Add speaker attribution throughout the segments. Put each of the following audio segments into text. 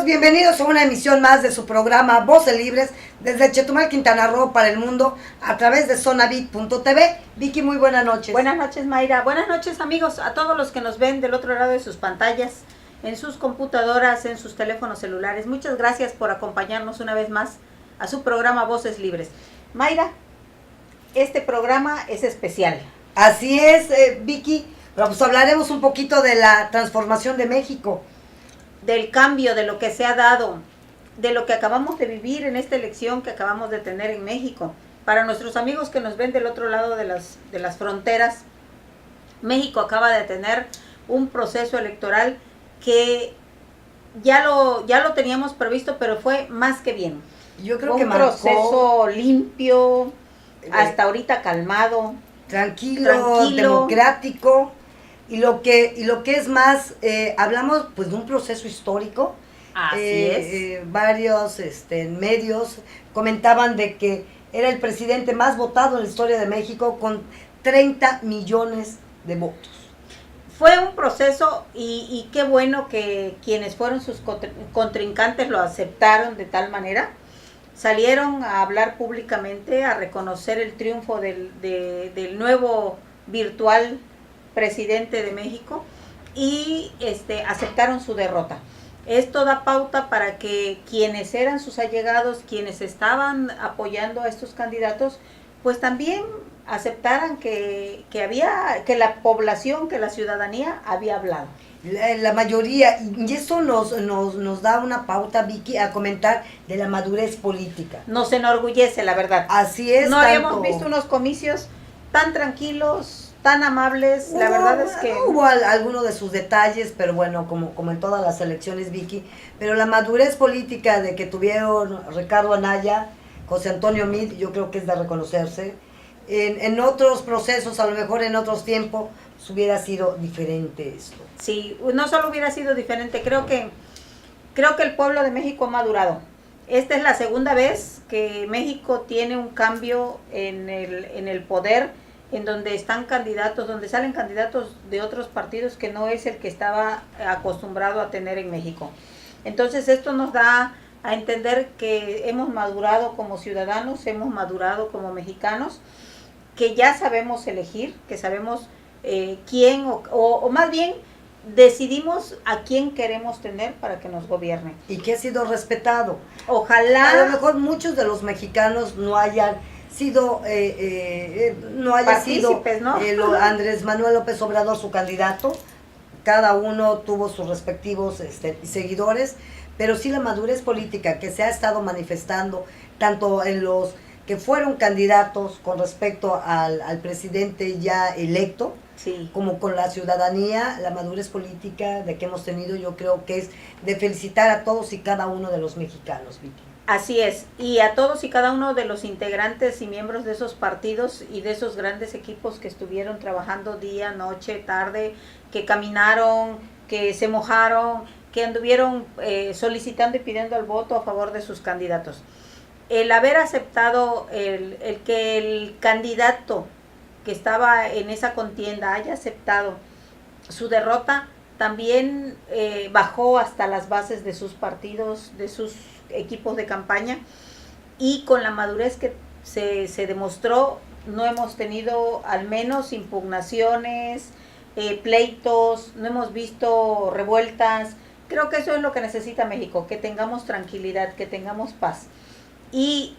Speaker 1: bienvenidos a una emisión más de su programa Voces Libres desde Chetumal, Quintana Roo para el mundo a través de zonabit.tv. Vicky, muy buenas noches.
Speaker 2: Buenas noches, Mayra. Buenas noches, amigos, a todos los que nos ven del otro lado de sus pantallas, en sus computadoras, en sus teléfonos celulares. Muchas gracias por acompañarnos una vez más a su programa Voces Libres. Mayra, este programa es especial.
Speaker 1: Así es, Vicky. Pero pues hablaremos un poquito de la transformación de México.
Speaker 2: Del cambio, de lo que se ha dado, de lo que acabamos de vivir en esta elección que acabamos de tener en México. Para nuestros amigos que nos ven del otro lado de las fronteras, México acaba de tener un proceso electoral que ya lo teníamos previsto, pero fue más que bien.
Speaker 1: Yo creo
Speaker 2: fue
Speaker 1: que
Speaker 2: un
Speaker 1: marcó,
Speaker 2: proceso limpio, hasta ahorita calmado,
Speaker 1: tranquilo, democrático. Y lo que es más, hablamos pues de un proceso histórico.
Speaker 2: Así es.
Speaker 1: Varios medios comentaban de que era el presidente más votado en la historia de México con 30 millones de votos.
Speaker 2: Fue un proceso y qué bueno que quienes fueron sus contrincantes lo aceptaron de tal manera. Salieron a hablar públicamente, a reconocer el triunfo del nuevo virtual presidente de México y aceptaron su derrota. Esto da pauta para que quienes eran sus allegados, quienes estaban apoyando a estos candidatos, pues también aceptaran que la población, que la ciudadanía había hablado.
Speaker 1: La mayoría, y eso nos da una pauta, Vicky, a comentar de la madurez política.
Speaker 2: Nos enorgullece, la verdad.
Speaker 1: Así es.
Speaker 2: No habíamos visto unos comicios tan tranquilos, tan amables, la verdad es que...
Speaker 1: Hubo algunos de sus detalles, pero bueno, como en todas las elecciones, Vicky, pero la madurez política de que tuvieron Ricardo Anaya, José Antonio Meade, yo creo que es de reconocerse. En otros procesos, a lo mejor en otros tiempos, pues hubiera sido diferente esto.
Speaker 2: Sí, no solo hubiera sido diferente, creo que el pueblo de México ha madurado. Esta es la segunda vez que México tiene un cambio en el poder, en donde están candidatos, donde salen candidatos de otros partidos que no es el que estaba acostumbrado a tener en México. Entonces esto nos da a entender que hemos madurado como ciudadanos, hemos madurado como mexicanos, que ya sabemos elegir, que sabemos quién, o más bien decidimos a quién queremos tener para que nos gobierne.
Speaker 1: Y que ha sido respetado.
Speaker 2: Ojalá...
Speaker 1: A lo mejor muchos de los mexicanos no hayan sido, no haya sido
Speaker 2: ¿no?
Speaker 1: Andrés Manuel López Obrador su candidato. Cada uno tuvo sus respectivos seguidores, pero sí la madurez política que se ha estado manifestando, tanto en los que fueron candidatos con respecto al presidente ya electo,
Speaker 2: sí,
Speaker 1: como con la ciudadanía, la madurez política de que hemos tenido, yo creo que es de felicitar a todos y cada uno de los mexicanos, Vicky.
Speaker 2: Así es, y a todos y cada uno de los integrantes y miembros de esos partidos y de esos grandes equipos que estuvieron trabajando día, noche, tarde, que caminaron, que se mojaron, que anduvieron solicitando y pidiendo el voto a favor de sus candidatos. El haber aceptado, el que el candidato que estaba en esa contienda haya aceptado su derrota, también bajó hasta las bases de sus partidos, de sus equipos de campaña, y con la madurez que se demostró, no hemos tenido al menos impugnaciones, pleitos, no hemos visto revueltas. Creo que eso es lo que necesita México, que tengamos tranquilidad, que tengamos paz. Y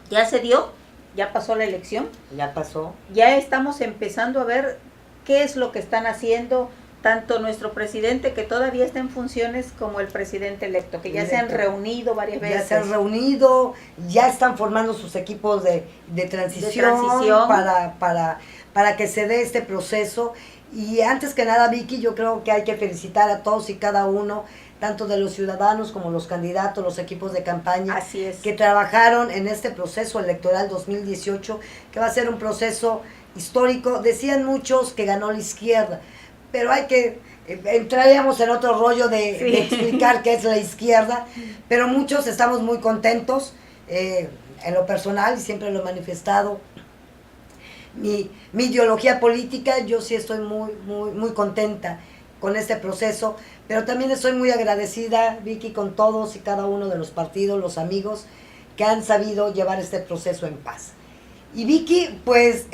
Speaker 2: ya se dio, ya pasó la elección.
Speaker 1: Ya pasó.
Speaker 2: Ya estamos empezando a ver qué es lo que están haciendo tanto nuestro presidente, que todavía está en funciones, como el presidque electo, que ya se han reunido varias veces.
Speaker 1: Ya se han reunido, ya están formando sus equipos de transición, para que se dé este proceso. Y antes que nada, Vicky, yo creo que hay que felicitar a todos y cada uno, tanto de los ciudadanos como los candidatos, los equipos de campaña,
Speaker 2: así es,
Speaker 1: que trabajaron en este proceso electoral 2018, que va a ser un proceso histórico. Decían muchos que ganó la izquierda, pero hay que, entraríamos en otro rollo de explicar qué es la izquierda, pero muchos estamos muy contentos, en lo personal, y siempre lo he manifestado. Mi ideología política, yo sí estoy muy contenta, con este proceso, pero también estoy muy agradecida, Vicky, con todos y cada uno de los partidos, los amigos que han sabido llevar este proceso en paz. Y Vicky, pues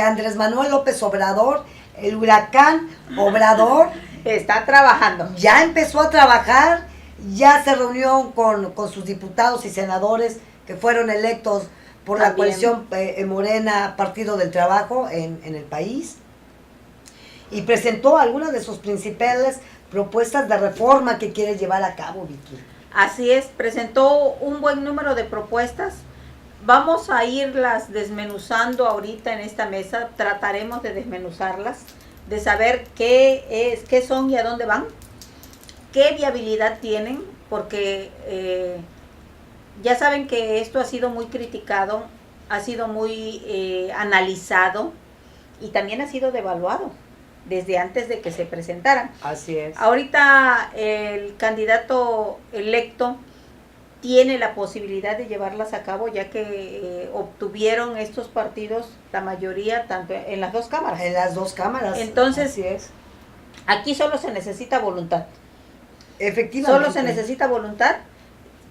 Speaker 1: Andrés Manuel López Obrador, el huracán Obrador,
Speaker 2: está trabajando.
Speaker 1: Ya empezó a trabajar, ya se reunió con sus diputados y senadores que fueron electos por la coalición Morena, Partido del Trabajo en el país, y presentó algunas de sus principales propuestas de reforma que quiere llevar a cabo, Vicky.
Speaker 2: Así es, presentó un buen número de propuestas. Vamos a irlas desmenuzando ahorita en esta mesa, trataremos de desmenuzarlas, de saber qué son y a dónde van, qué viabilidad tienen, porque ya saben que esto ha sido muy criticado, ha sido muy analizado y también ha sido devaluado desde antes de que se presentaran.
Speaker 1: Así es.
Speaker 2: Ahorita el candidato electo tiene la posibilidad de llevarlas a cabo, ya que obtuvieron estos partidos la mayoría tanto en las dos cámaras.
Speaker 1: En las dos cámaras.
Speaker 2: Entonces,
Speaker 1: así es.
Speaker 2: Aquí solo se necesita voluntad.
Speaker 1: Efectivamente.
Speaker 2: Solo se necesita voluntad,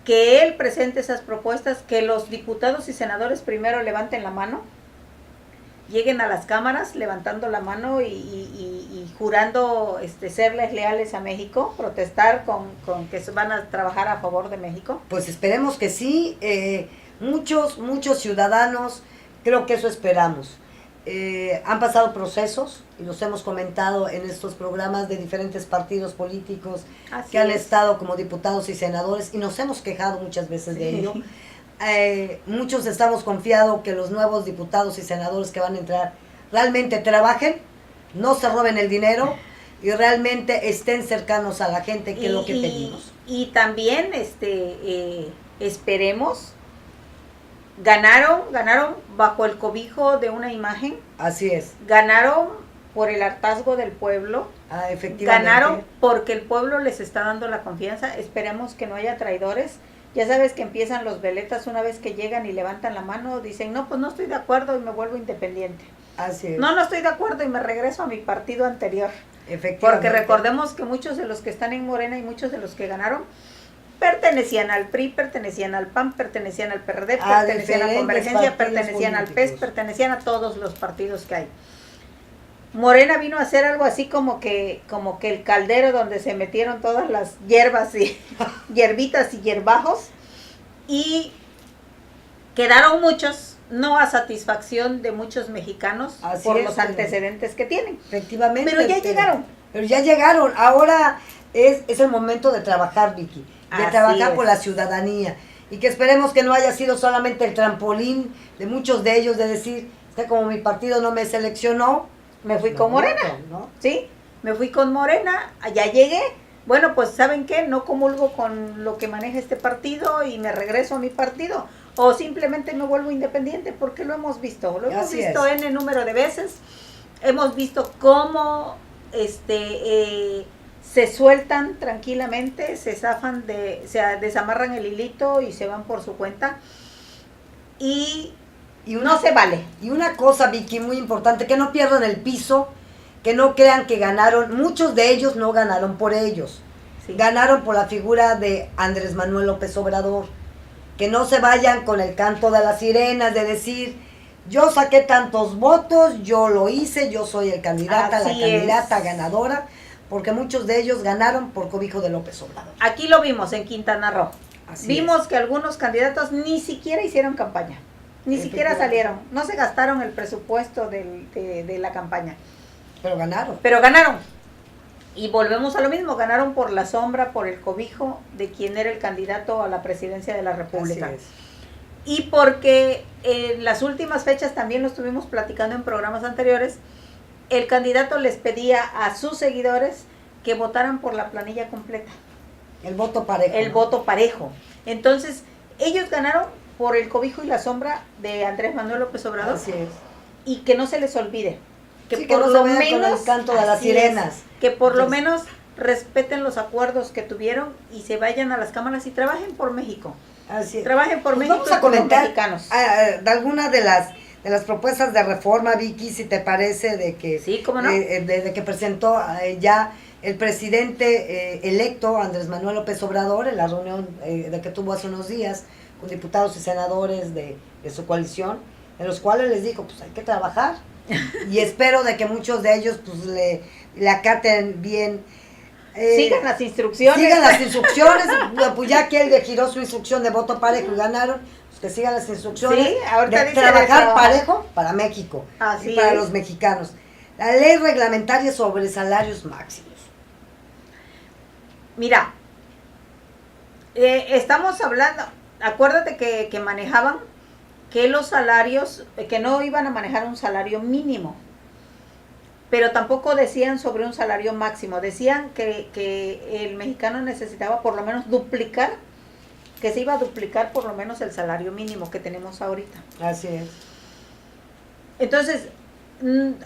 Speaker 2: que él presente esas propuestas, que los diputados y senadores primero levanten la mano, lleguen a las cámaras levantando la mano y jurando serles leales a México, protestar con que van a trabajar a favor de México.
Speaker 1: Pues esperemos que sí, muchos ciudadanos, creo que eso esperamos. Han pasado procesos, y los hemos comentado en estos programas de diferentes partidos políticos que han estado como diputados y senadores, y nos hemos quejado muchas veces de ello. Muchos estamos confiados que los nuevos diputados y senadores que van a entrar realmente trabajen, no se roben el dinero y realmente estén cercanos a la gente, que es lo que pedimos.
Speaker 2: Y también esperemos, ganaron bajo el cobijo de una imagen.
Speaker 1: Así es.
Speaker 2: Ganaron por el hartazgo del pueblo.
Speaker 1: Efectivamente.
Speaker 2: Ganaron porque el pueblo les está dando la confianza. Esperemos que no haya traidores. Ya sabes que empiezan los veletas una vez que llegan y levantan la mano, dicen, no, pues no estoy de acuerdo y me vuelvo independiente.
Speaker 1: Así es.
Speaker 2: No estoy de acuerdo y me regreso a mi partido anterior.
Speaker 1: Efectivamente.
Speaker 2: Porque recordemos que muchos de los que están en Morena y muchos de los que ganaron pertenecían al PRI, pertenecían al PAN, pertenecían al PRD, pertenecían a Convergencia, pertenecían al PES, pertenecían a todos los partidos que hay. Morena vino a hacer algo así como que el caldero donde se metieron todas las hierbas y hierbitas y hierbajos, y quedaron muchos no a satisfacción de muchos mexicanos por los antecedentes que tienen.
Speaker 1: Efectivamente.
Speaker 2: Pero ya llegaron.
Speaker 1: Pero ya llegaron. Ahora es el momento de trabajar, Vicky, de trabajar por la ciudadanía, y que esperemos que no haya sido solamente el trampolín de muchos de ellos de decir, que como mi partido no me seleccionó,
Speaker 2: me fui con Morena, ¿no? Sí, me fui con Morena, allá llegué. Bueno, pues ¿saben qué? No comulgo con lo que maneja este partido y me regreso a mi partido. O simplemente me vuelvo independiente, porque lo hemos visto. Lo hemos visto N número de veces. Hemos visto cómo se sueltan tranquilamente, se zafan se desamarran el hilito y se van por su cuenta. Y no se vale.
Speaker 1: Y una cosa, Vicky, muy importante, que no pierdan el piso, que no crean que ganaron. Muchos de ellos no ganaron por ellos. Sí. Ganaron por la figura de Andrés Manuel López Obrador. Que no se vayan con el canto de las sirenas, de decir, yo saqué tantos votos, yo lo hice, yo soy el candidato, la candidata ganadora, porque muchos de ellos ganaron por cobijo de López Obrador.
Speaker 2: Aquí lo vimos en Quintana Roo. Vimos que algunos candidatos ni siquiera hicieron campaña. Ni siquiera salieron, no se gastaron el presupuesto de la campaña.
Speaker 1: Pero ganaron.
Speaker 2: Pero ganaron. Y volvemos a lo mismo, ganaron por la sombra, por el cobijo de quien era el candidato a la presidencia de la República.
Speaker 1: Así es.
Speaker 2: Y porque en las últimas fechas, también lo estuvimos platicando en programas anteriores, el candidato les pedía a sus seguidores que votaran por la planilla completa.
Speaker 1: El voto parejo.
Speaker 2: El voto parejo. Entonces, ellos ganaron por el cobijo y la sombra de Andrés Manuel López Obrador.
Speaker 1: Así es.
Speaker 2: Y que no se les olvide. Que
Speaker 1: sí,
Speaker 2: por
Speaker 1: que no
Speaker 2: lo menos
Speaker 1: con el canto de las sirenas.
Speaker 2: Que por lo menos respeten los acuerdos que tuvieron y se vayan a las cámaras y trabajen por México.
Speaker 1: Así es.
Speaker 2: Trabajen por México.
Speaker 1: Vamos a comentar
Speaker 2: mexicanos.
Speaker 1: De algunas de de las propuestas de reforma, Vicky, si te parece, de que,
Speaker 2: sí, ¿cómo no?
Speaker 1: de que presentó ya el presidente electo, Andrés Manuel López Obrador, en la reunión de que tuvo hace unos días con diputados y senadores de su coalición, en los cuales les dijo, pues hay que trabajar, y espero de que muchos de ellos pues le acaten bien.
Speaker 2: Sigan las instrucciones.
Speaker 1: Sigan las instrucciones, pues ya que él giró su instrucción de voto parejo y ganaron, pues que sigan las instrucciones
Speaker 2: sí, ahorita
Speaker 1: de trabajar parejo para México y para los mexicanos. La ley reglamentaria sobre salarios máximos.
Speaker 2: Mira, estamos hablando, acuérdate que manejaban que los salarios, que no iban a manejar un salario mínimo, pero tampoco decían sobre un salario máximo, decían que el mexicano necesitaba por lo menos duplicar, que se iba a duplicar por lo menos el salario mínimo que tenemos ahorita.
Speaker 1: Así es.
Speaker 2: Entonces,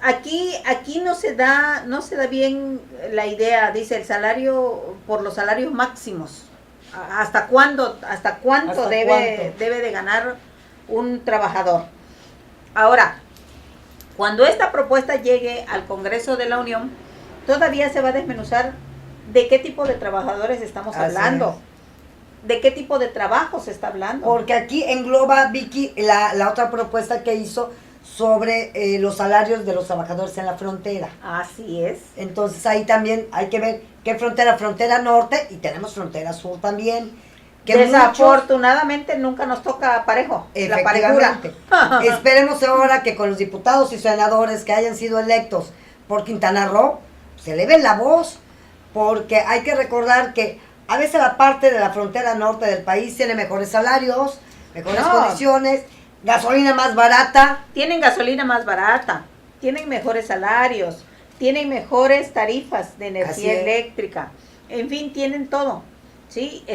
Speaker 2: aquí no se da bien la idea, dice el salario por los salarios máximos. ¿Hasta cuánto debe de ganar un trabajador? Ahora, cuando esta propuesta llegue al Congreso de la Unión, todavía se va a desmenuzar de qué tipo de trabajadores estamos hablando, de qué tipo de trabajo se está hablando.
Speaker 1: Porque aquí engloba, Vicky, la otra propuesta que hizo sobre los salarios de los trabajadores en la frontera.
Speaker 2: Así es.
Speaker 1: Entonces ahí también hay que ver qué frontera norte, y tenemos frontera sur también. Que
Speaker 2: desafortunadamente nunca nos toca parejo, la parejura.
Speaker 1: Esperemos ahora que con los diputados y senadores que hayan sido electos por Quintana Roo se eleven la voz, porque hay que recordar que a veces la parte de la frontera norte del país tiene mejores salarios, mejores condiciones, gasolina más barata.
Speaker 2: Tienen gasolina más barata, tienen mejores salarios, tienen mejores tarifas de energía eléctrica, en fin, tienen todo. Sí,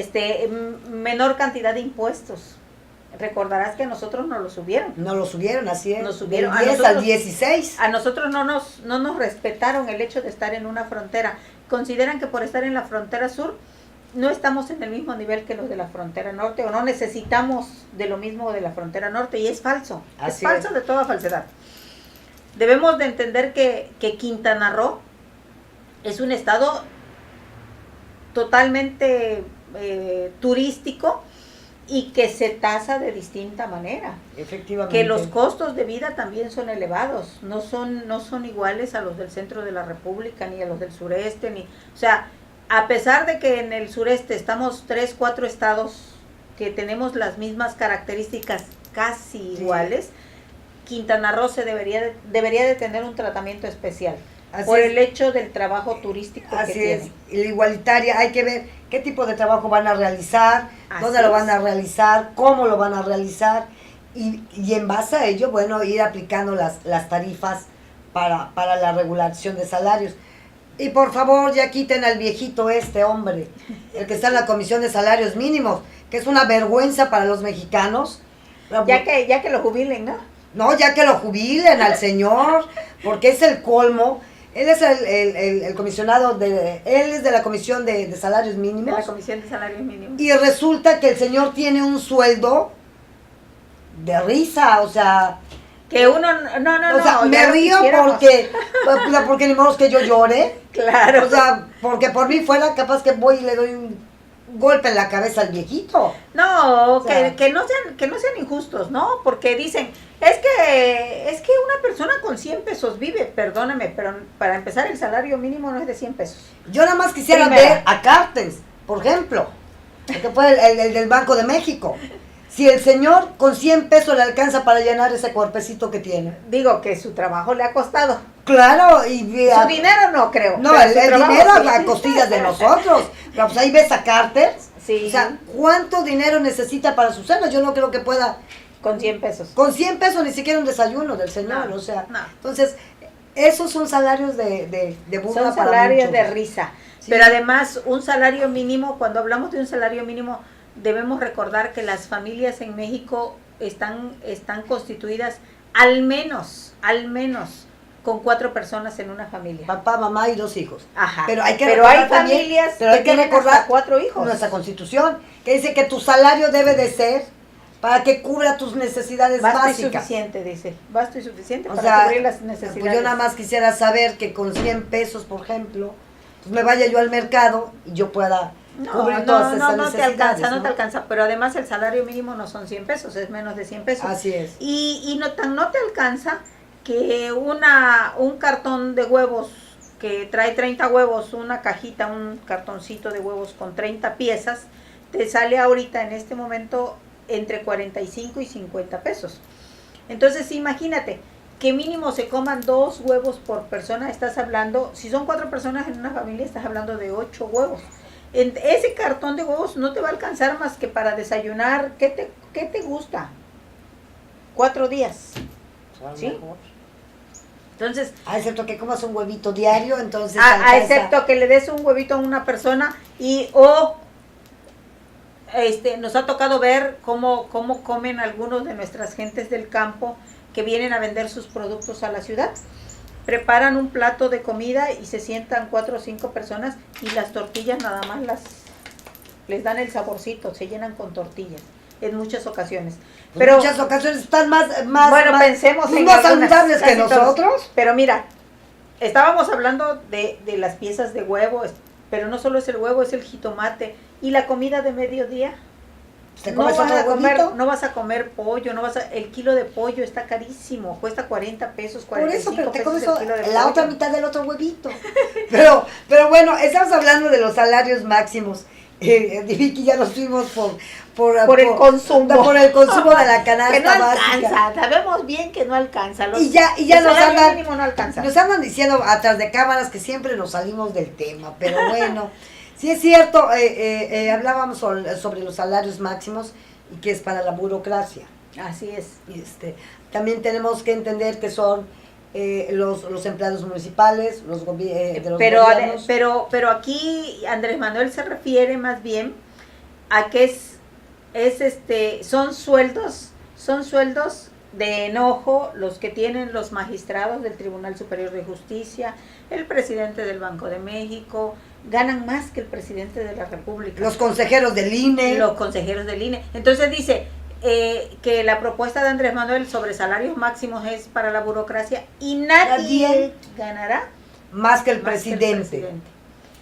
Speaker 2: menor cantidad de impuestos. Recordarás que a nosotros nos lo subieron.
Speaker 1: Nos lo subieron, así es.
Speaker 2: Nos subieron
Speaker 1: del 10 al 16.
Speaker 2: A nosotros no nos respetaron el hecho de estar en una frontera. Consideran que por estar en la frontera sur no estamos en el mismo nivel que los de la frontera norte, o no necesitamos de lo mismo de la frontera norte, y es falso. Es falso de toda falsedad. Debemos de entender que Quintana Roo es un estado totalmente turístico y que se tasa de distinta manera.
Speaker 1: Efectivamente.
Speaker 2: Que los costos de vida también son elevados, no son iguales a los del centro de la República, ni a los del sureste, o sea, a pesar de que en el sureste estamos 3, 4 estados que tenemos las mismas características casi iguales, Quintana Roo debería de tener un tratamiento especial. Por el hecho del trabajo turístico que tiene.
Speaker 1: Y la igualitaria, hay que ver qué tipo de trabajo van a realizar, dónde lo van a realizar, cómo lo van a realizar, y en base a ello, bueno, ir aplicando las tarifas para la regulación de salarios. Y por favor, ya quiten al viejito hombre, el que está en la Comisión de Salarios Mínimos, que es una vergüenza para los mexicanos.
Speaker 2: Ya que lo jubilen, ¿no?
Speaker 1: No, ya que lo jubilen al señor, porque es el colmo. Él es el comisionado, él es de la Comisión de Salarios Mínimos.
Speaker 2: De la Comisión de Salarios Mínimos.
Speaker 1: Y resulta que el señor tiene un sueldo de risa, o sea...
Speaker 2: Que uno, no,
Speaker 1: o sea, me río porque ni modo que yo llore.
Speaker 2: Claro.
Speaker 1: O sea, porque por mí fuera capaz que voy y le doy un golpe en la cabeza al viejito.
Speaker 2: No, o sea, que no sean injustos, ¿no? Porque dicen, es que una persona con 100 pesos vive, perdóname, pero para empezar el salario mínimo no es de 100 pesos.
Speaker 1: Yo nada más quisiera ver a Cartens, por ejemplo, que fue el del Banco de México. Si el señor con 100 pesos le alcanza para llenar ese cuerpecito que tiene.
Speaker 2: Digo que su trabajo le ha costado.
Speaker 1: Claro,
Speaker 2: su dinero no creo.
Speaker 1: No, el dinero a costillas de nosotros. Pero pues ahí ves a Carters.
Speaker 2: Sí.
Speaker 1: O sea, ¿cuánto dinero necesita para su cena? Yo no creo que pueda.
Speaker 2: Con 100 pesos.
Speaker 1: Con 100 pesos ni siquiera un desayuno del señor,
Speaker 2: no,
Speaker 1: o sea.
Speaker 2: No.
Speaker 1: Entonces, esos son salarios de burla.
Speaker 2: Son salarios de risa. Sí. Pero además, un salario mínimo, cuando hablamos de un salario mínimo, debemos recordar que las familias en México están constituidas al menos con 4 personas en una familia.
Speaker 1: Papá, mamá y 2 hijos.
Speaker 2: Ajá.
Speaker 1: Pero hay
Speaker 2: familias
Speaker 1: que recordar
Speaker 2: hasta 4 hijos.
Speaker 1: Nuestra Constitución, que dice que tu salario debe de ser para que cubra tus necesidades
Speaker 2: Basto y
Speaker 1: básicas.
Speaker 2: suficiente, dice. Basto y suficiente
Speaker 1: O
Speaker 2: para
Speaker 1: sea,
Speaker 2: cubrir las
Speaker 1: pues
Speaker 2: necesidades.
Speaker 1: yo nada más quisiera saber que con 100 pesos, por ejemplo, pues me vaya yo al mercado y yo pueda cubrir todas esas
Speaker 2: no te
Speaker 1: necesidades.
Speaker 2: alcanza, no te alcanza, pero además el salario mínimo no son 100 pesos, es menos de 100 pesos.
Speaker 1: Así es.
Speaker 2: Y no te alcanza que un cartón de huevos que trae 30 huevos, una cajita, un cartoncito de huevos con 30 piezas, te sale ahorita en este momento entre 45 y 50 pesos. Entonces imagínate, que mínimo se coman 2 huevos por persona, estás hablando, si son 4 personas en una familia, estás hablando de 8 huevos. Ese cartón de huevos no te va a alcanzar más que para desayunar. ¿Qué te gusta? 4 días. ¿Sí? Entonces,
Speaker 1: excepto que comas un huevito diario, entonces
Speaker 2: excepto que le des un huevito a una persona nos ha tocado ver cómo comen algunos de nuestras gentes del campo que vienen a vender sus productos a la ciudad. Preparan un plato de comida y se sientan 4 o 5 personas y las tortillas nada más les dan el saborcito, se llenan con tortillas en muchas ocasiones.
Speaker 1: Pero en muchas ocasiones están más
Speaker 2: pensemos en
Speaker 1: más saludables que nosotros.
Speaker 2: Pero mira, estábamos hablando de las piezas de huevo, pero no solo es el huevo, es el jitomate y la comida de mediodía. No vas a comer pollo, el kilo de pollo está carísimo, cuesta 40 pesos, 45
Speaker 1: Por eso, pero te comes
Speaker 2: pesos el kilo de pollo.
Speaker 1: La otra mitad del otro huevito. pero bueno, estamos hablando de los salarios máximos. Vicky, ya nos fuimos por
Speaker 2: el consumo.
Speaker 1: Por el consumo de la canasta
Speaker 2: que no
Speaker 1: básica.
Speaker 2: Alcanza, sabemos bien que no alcanza.
Speaker 1: Y ya
Speaker 2: nos
Speaker 1: andan diciendo atrás de cámaras que siempre nos salimos del tema, pero bueno. Sí es cierto, hablábamos sobre los salarios máximos y que es para la burocracia.
Speaker 2: Así es.
Speaker 1: También tenemos que entender que son los empleados municipales, de los gobiernos.
Speaker 2: Pero aquí Andrés Manuel se refiere más bien a que son sueldos de enojo los que tienen los magistrados del Tribunal Superior de Justicia, el presidente del Banco de México, ganan más que el presidente de la República.
Speaker 1: Los consejeros del INE.
Speaker 2: Entonces dice que la propuesta de Andrés Manuel sobre salarios máximos es para la burocracia y nadie ganará
Speaker 1: más que el presidente.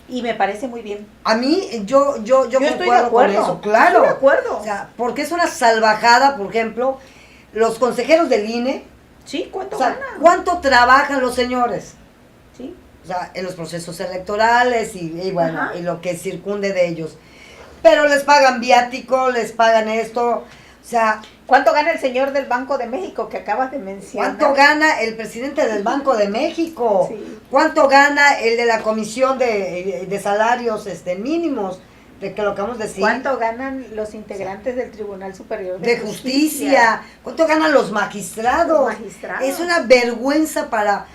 Speaker 2: Y me parece muy bien.
Speaker 1: A mí, yo
Speaker 2: estoy de acuerdo
Speaker 1: con eso, claro.
Speaker 2: Estoy de acuerdo.
Speaker 1: O sea, porque es una salvajada, por ejemplo, los consejeros del INE.
Speaker 2: Sí, ¿cuánto ganan?
Speaker 1: ¿Cuánto trabajan los señores?
Speaker 2: Sí.
Speaker 1: O sea, en los procesos electorales y bueno, y lo que circunde de ellos. Pero les pagan viático, les pagan esto, o sea...
Speaker 2: ¿Cuánto gana el señor del Banco de México que acabas de mencionar?
Speaker 1: ¿Cuánto gana el presidente del Banco de México?
Speaker 2: Sí.
Speaker 1: ¿Cuánto gana el de la Comisión de Salarios mínimos? De que lo acabamos de decir.
Speaker 2: ¿Cuánto ganan los integrantes del Tribunal Superior
Speaker 1: de Justicia? ¿Cuánto ganan los magistrados? Es una vergüenza para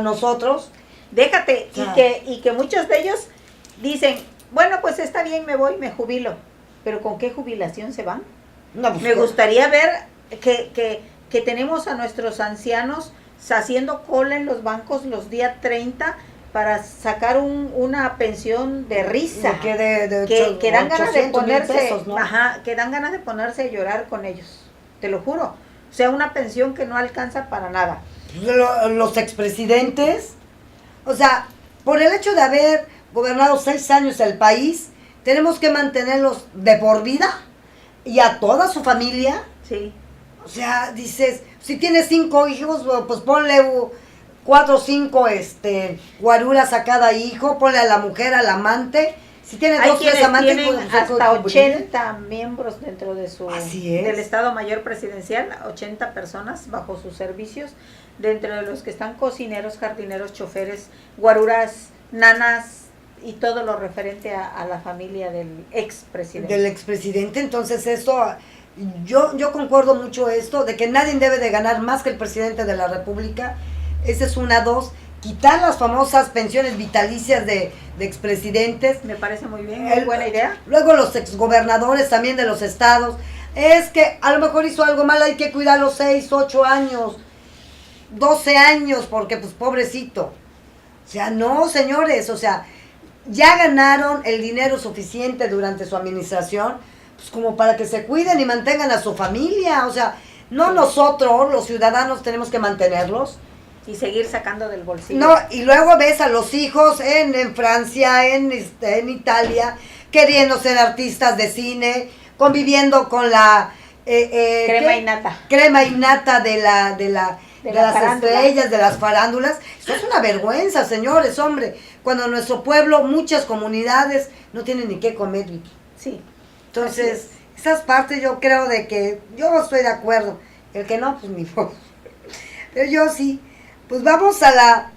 Speaker 1: nosotros.
Speaker 2: Déjate, y que muchos de ellos dicen, bueno, pues está bien, me voy, me jubilo. ¿Pero con qué jubilación se van?
Speaker 1: No, pues,
Speaker 2: me gustaría ver que tenemos a nuestros ancianos haciendo cola en los bancos los días 30 para sacar una pensión de risa. Que dan ganas de ponerse,
Speaker 1: pesos, ¿no?
Speaker 2: Que dan ganas de ponerse a llorar con ellos. Te lo juro. O sea, una pensión que no alcanza para nada.
Speaker 1: Los expresidentes, o sea, por el hecho de haber gobernado 6 años el país, tenemos que mantenerlos de por vida y a toda su familia.
Speaker 2: Sí.
Speaker 1: O sea, dices, si tienes 5 hijos, pues ponle 4 o 5 guaruras a cada hijo, ponle a la mujer, al amante. Si tienes 2 o 3 amantes,
Speaker 2: tienen
Speaker 1: pues,
Speaker 2: hasta 80 miembros dentro de del Estado Mayor Presidencial, 80 personas bajo sus servicios, dentro de los que están cocineros, jardineros, choferes, guaruras, nanas y todo lo referente a la familia del expresidente.
Speaker 1: Entonces esto, yo concuerdo mucho esto, de que nadie debe de ganar más que el presidente de la República. Esa es una. 2, quitar las famosas pensiones vitalicias de expresidentes.
Speaker 2: Me parece muy bien, muy buena idea.
Speaker 1: Luego los exgobernadores también de los estados. Es que a lo mejor hizo algo mal, hay que cuidarlo 6, 8 años, 12 años, porque pues pobrecito. O sea, no, señores, o sea, ya ganaron el dinero suficiente durante su administración pues como para que se cuiden y mantengan a su familia, o sea, no nosotros, los ciudadanos, tenemos que mantenerlos.
Speaker 2: Y seguir sacando del bolsillo.
Speaker 1: No, y luego ves a los hijos en Francia, en Italia, queriendo ser artistas de cine, conviviendo con la
Speaker 2: crema innata.
Speaker 1: Crema innata de las
Speaker 2: farándula.
Speaker 1: estrellas, de las farándulas. Eso es una vergüenza, señores, hombre. Cuando nuestro pueblo, muchas comunidades, no tienen ni qué comer, Vicky.
Speaker 2: Sí.
Speaker 1: Entonces, esas partes yo creo de que yo estoy de acuerdo. El que no, pues ni modo. Pero yo sí. Pues vamos a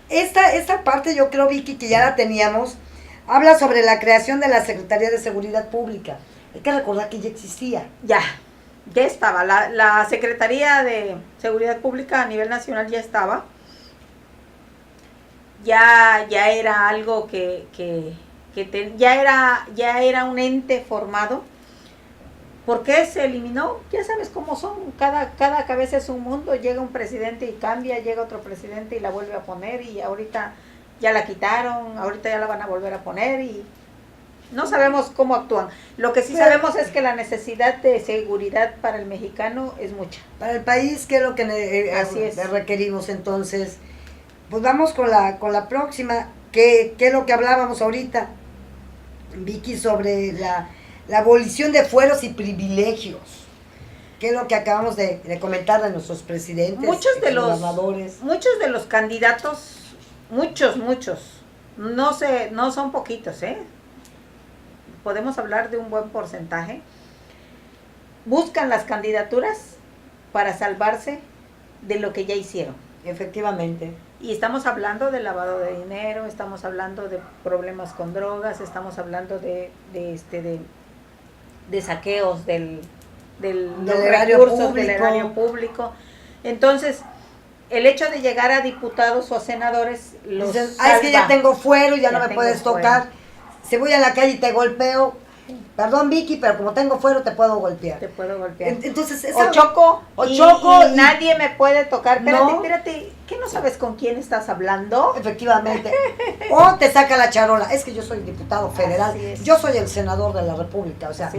Speaker 1: esta parte yo creo, Vicky, que ya la teníamos, habla sobre la creación de la Secretaría de Seguridad Pública. Hay que recordar que ya existía.
Speaker 2: Ya estaba. La Secretaría de Seguridad Pública a nivel nacional ya estaba. Ya era algo ya era un ente formado. ¿Por qué se eliminó? Ya sabes cómo son, cada cabeza es un mundo, llega un presidente y cambia, llega otro presidente y la vuelve a poner, y ahorita ya la quitaron, ahorita ya la van a volver a poner, y no sabemos cómo actúan. Lo que sí sabemos es que la necesidad de seguridad para el mexicano es mucha.
Speaker 1: Para el país, ¿qué es lo que
Speaker 2: Así es.
Speaker 1: requerimos? Entonces, pues vamos con la próxima, que es lo que hablábamos ahorita, Vicky, sobre la abolición de fueros y privilegios, que es lo que acabamos de comentar de nuestros presidentes,
Speaker 2: muchos de
Speaker 1: gobernadores.
Speaker 2: Muchos de los candidatos, muchos, no son poquitos, podemos hablar de un buen porcentaje, buscan las candidaturas para salvarse de lo que ya hicieron.
Speaker 1: Efectivamente.
Speaker 2: Y estamos hablando de lavado de dinero, estamos hablando de problemas con drogas, estamos hablando de saqueos del
Speaker 1: erario
Speaker 2: del erario público. Entonces, el hecho de llegar a diputados o a senadores los
Speaker 1: dicen, es que ya tengo fuero, ya no me puedes tocar.
Speaker 2: Fuero.
Speaker 1: Si voy a la calle y te golpeo, perdón, Vicky, pero como tengo fuero te puedo golpear. Entonces,
Speaker 2: o choco y nadie me puede tocar. Espérate, ¿qué no sabes con quién estás hablando?
Speaker 1: Efectivamente. O te saca la charola. Es que yo soy diputado federal, yo soy el senador de la República. O sea,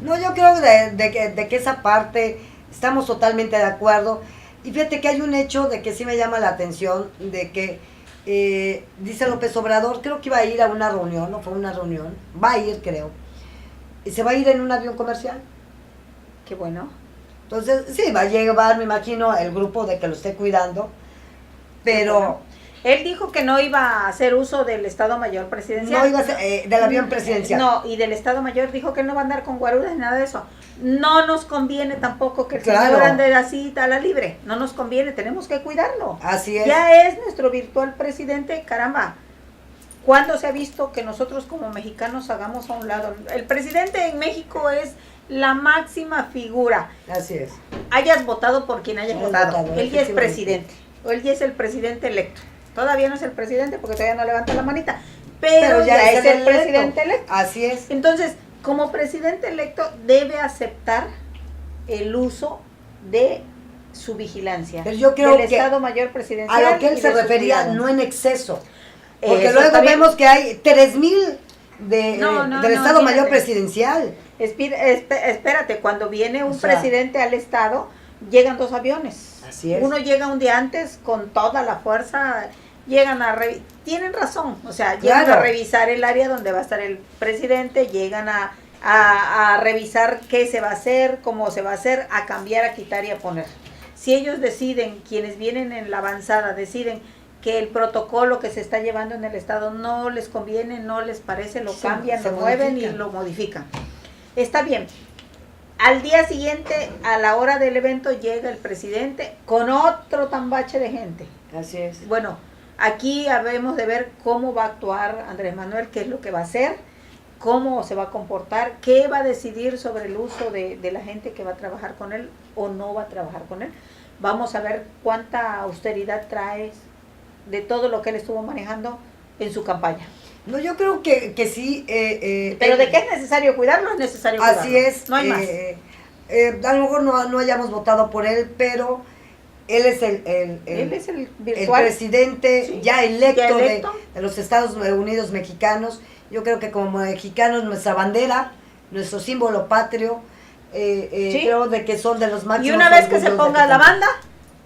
Speaker 1: no, yo creo de que esa parte estamos totalmente de acuerdo. Y fíjate que hay un hecho de que sí me llama la atención, de que dice López Obrador, creo que iba a ir a una reunión, no fue una reunión, va a ir, creo. Y se va a ir en un avión comercial.
Speaker 2: Qué bueno.
Speaker 1: Entonces, sí, va a llevar, me imagino, el grupo de que lo esté cuidando, pero...
Speaker 2: Bueno. Él dijo que no iba a hacer uso del Estado Mayor Presidencial.
Speaker 1: No iba a hacer, del avión presidencial.
Speaker 2: No, y del Estado Mayor dijo que no va a andar con guaruras ni nada de eso. No nos conviene tampoco que el señor ande así a la libre. No nos conviene, tenemos que cuidarlo.
Speaker 1: Así es.
Speaker 2: Ya es nuestro virtual presidente, caramba. ¿Cuándo se ha visto que nosotros como mexicanos hagamos a un lado? El presidente en México es la máxima figura.
Speaker 1: Así es.
Speaker 2: Hayas votado por quien hayas votado. Él ya es presidente. O él ya es el presidente electo. Todavía no es el presidente porque todavía no levanta la manita. Pero ya es el presidente electo.
Speaker 1: Así es.
Speaker 2: Entonces, como presidente electo, debe aceptar el uso de su vigilancia.
Speaker 1: Pero yo creo
Speaker 2: del
Speaker 1: que
Speaker 2: Estado Mayor Presidencial.
Speaker 1: A lo que él se refería, no en exceso. Porque
Speaker 2: Eso
Speaker 1: luego vemos que hay 3,000 del Estado Mayor Presidencial.
Speaker 2: Espérate, cuando viene un presidente al Estado, llegan 2 aviones.
Speaker 1: Así es.
Speaker 2: Uno llega un día antes con toda la fuerza, tienen razón, o sea, llegan a revisar el área donde va a estar el presidente, llegan a revisar qué se va a hacer, cómo se va a hacer, a cambiar, a quitar y a poner. Si ellos deciden, quienes vienen en la avanzada, deciden que el protocolo que se está llevando en el Estado no les conviene, no les parece, lo cambian, lo mueven y lo modifican. Está bien. Al día siguiente, a la hora del evento, llega el presidente con otro tambache de gente.
Speaker 1: Así es.
Speaker 2: Bueno, aquí habemos de ver cómo va a actuar Andrés Manuel, qué es lo que va a hacer, cómo se va a comportar, qué va a decidir sobre el uso de la gente que va a trabajar con él o no va a trabajar con él. Vamos a ver cuánta austeridad trae de todo lo que él estuvo manejando en su campaña.
Speaker 1: No, yo creo que sí.
Speaker 2: Pero de qué es necesario cuidarlo, es necesario cuidarlo.
Speaker 1: Así es.
Speaker 2: No hay más.
Speaker 1: A lo mejor no hayamos votado por él, pero él es el presidente ya electo de los Estados Unidos mexicanos. Yo creo que como mexicanos nuestra bandera nuestro símbolo patrio,
Speaker 2: Sí.
Speaker 1: creo de que son de los máximos.
Speaker 2: Y una vez que se
Speaker 1: orgullos de
Speaker 2: ponga la
Speaker 1: Querétaro.
Speaker 2: banda,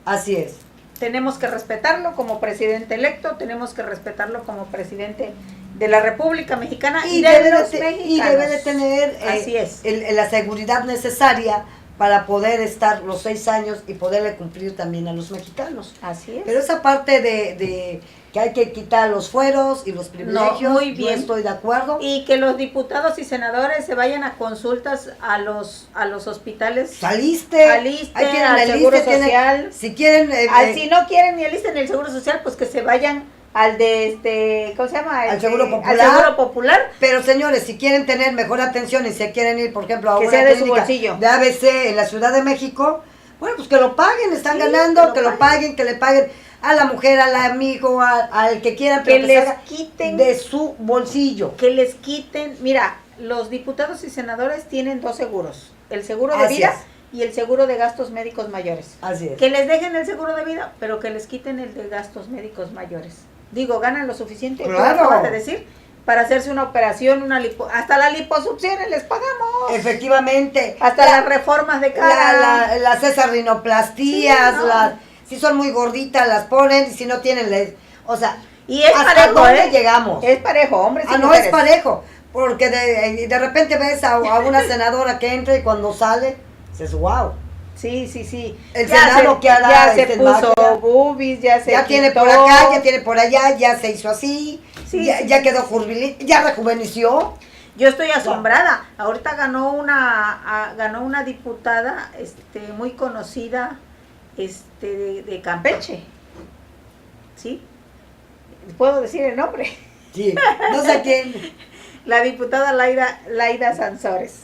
Speaker 1: Así es.
Speaker 2: tenemos que respetarlo como presidente electo, tenemos que respetarlo como presidente de la República Mexicana y de los mexicanos.
Speaker 1: Y debe de tener
Speaker 2: Así es.
Speaker 1: la seguridad necesaria para poder estar los 6 años y poderle cumplir también a los mexicanos.
Speaker 2: Así es.
Speaker 1: Pero esa parte de que hay que quitar los fueros y los privilegios,
Speaker 2: muy bien.
Speaker 1: yo estoy de acuerdo.
Speaker 2: Y que los diputados y senadores se vayan a consultas a los hospitales.
Speaker 1: Saliste,
Speaker 2: Aliste,
Speaker 1: ahí tienen
Speaker 2: al
Speaker 1: el
Speaker 2: Seguro
Speaker 1: ISSSTE,
Speaker 2: Social.
Speaker 1: si quieren,
Speaker 2: Si no quieren ni alisten el Seguro Social, pues que se vayan al de ¿cómo se llama?
Speaker 1: Al Seguro Popular.
Speaker 2: Al Seguro Popular.
Speaker 1: pero señores, si quieren tener mejor atención y se quieren ir, por ejemplo, a
Speaker 2: Que
Speaker 1: una
Speaker 2: sea de su
Speaker 1: clínica
Speaker 2: bolsillo.
Speaker 1: de ABC en la Ciudad de México, bueno, pues que lo paguen, están
Speaker 2: Sí,
Speaker 1: ganando, que lo paguen, que le paguen a la mujer, al amigo, al que quieran,
Speaker 2: Que
Speaker 1: pero que se
Speaker 2: les
Speaker 1: haga
Speaker 2: quiten.
Speaker 1: de su bolsillo.
Speaker 2: Que les quiten, mira, los diputados y senadores tienen 2 seguros, el seguro de
Speaker 1: Así
Speaker 2: vida
Speaker 1: es.
Speaker 2: y el seguro de gastos médicos mayores.
Speaker 1: Así es.
Speaker 2: Que les dejen el seguro de vida, pero que les quiten el de gastos médicos mayores. Digo, ganan lo suficiente, tú
Speaker 1: Claro.
Speaker 2: acabas de decir, para hacerse una operación, hasta la liposucción les pagamos.
Speaker 1: Efectivamente.
Speaker 2: Hasta las reformas de cara.
Speaker 1: Las esas rinoplastías,
Speaker 2: Sí, no.
Speaker 1: si son muy gorditas las ponen y si no tienen, o sea,
Speaker 2: Y es
Speaker 1: ¿hasta
Speaker 2: parejo,
Speaker 1: dónde llegamos?
Speaker 2: Es parejo, hombres y
Speaker 1: no
Speaker 2: mujeres.
Speaker 1: es parejo, porque de repente ves a una senadora que entra y cuando sale, dices, wow.
Speaker 2: Sí, sí, sí.
Speaker 1: El
Speaker 2: Ya
Speaker 1: Senado
Speaker 2: se,
Speaker 1: que hará
Speaker 2: ya se
Speaker 1: este
Speaker 2: puso
Speaker 1: magia.
Speaker 2: boobies, ya se
Speaker 1: Ya tiene
Speaker 2: quitó.
Speaker 1: por acá, ya tiene por allá, ya se hizo así,
Speaker 2: Sí,
Speaker 1: ya,
Speaker 2: sí,
Speaker 1: ya
Speaker 2: sí,
Speaker 1: quedó
Speaker 2: sí.
Speaker 1: curvilínea, ya rejuveneció.
Speaker 2: Yo estoy asombrada. Ahorita ganó una diputada muy conocida de Campeche. ¿Sí? ¿Puedo decir el nombre?
Speaker 1: Sí, no sé quién.
Speaker 2: La diputada Laida Sansores.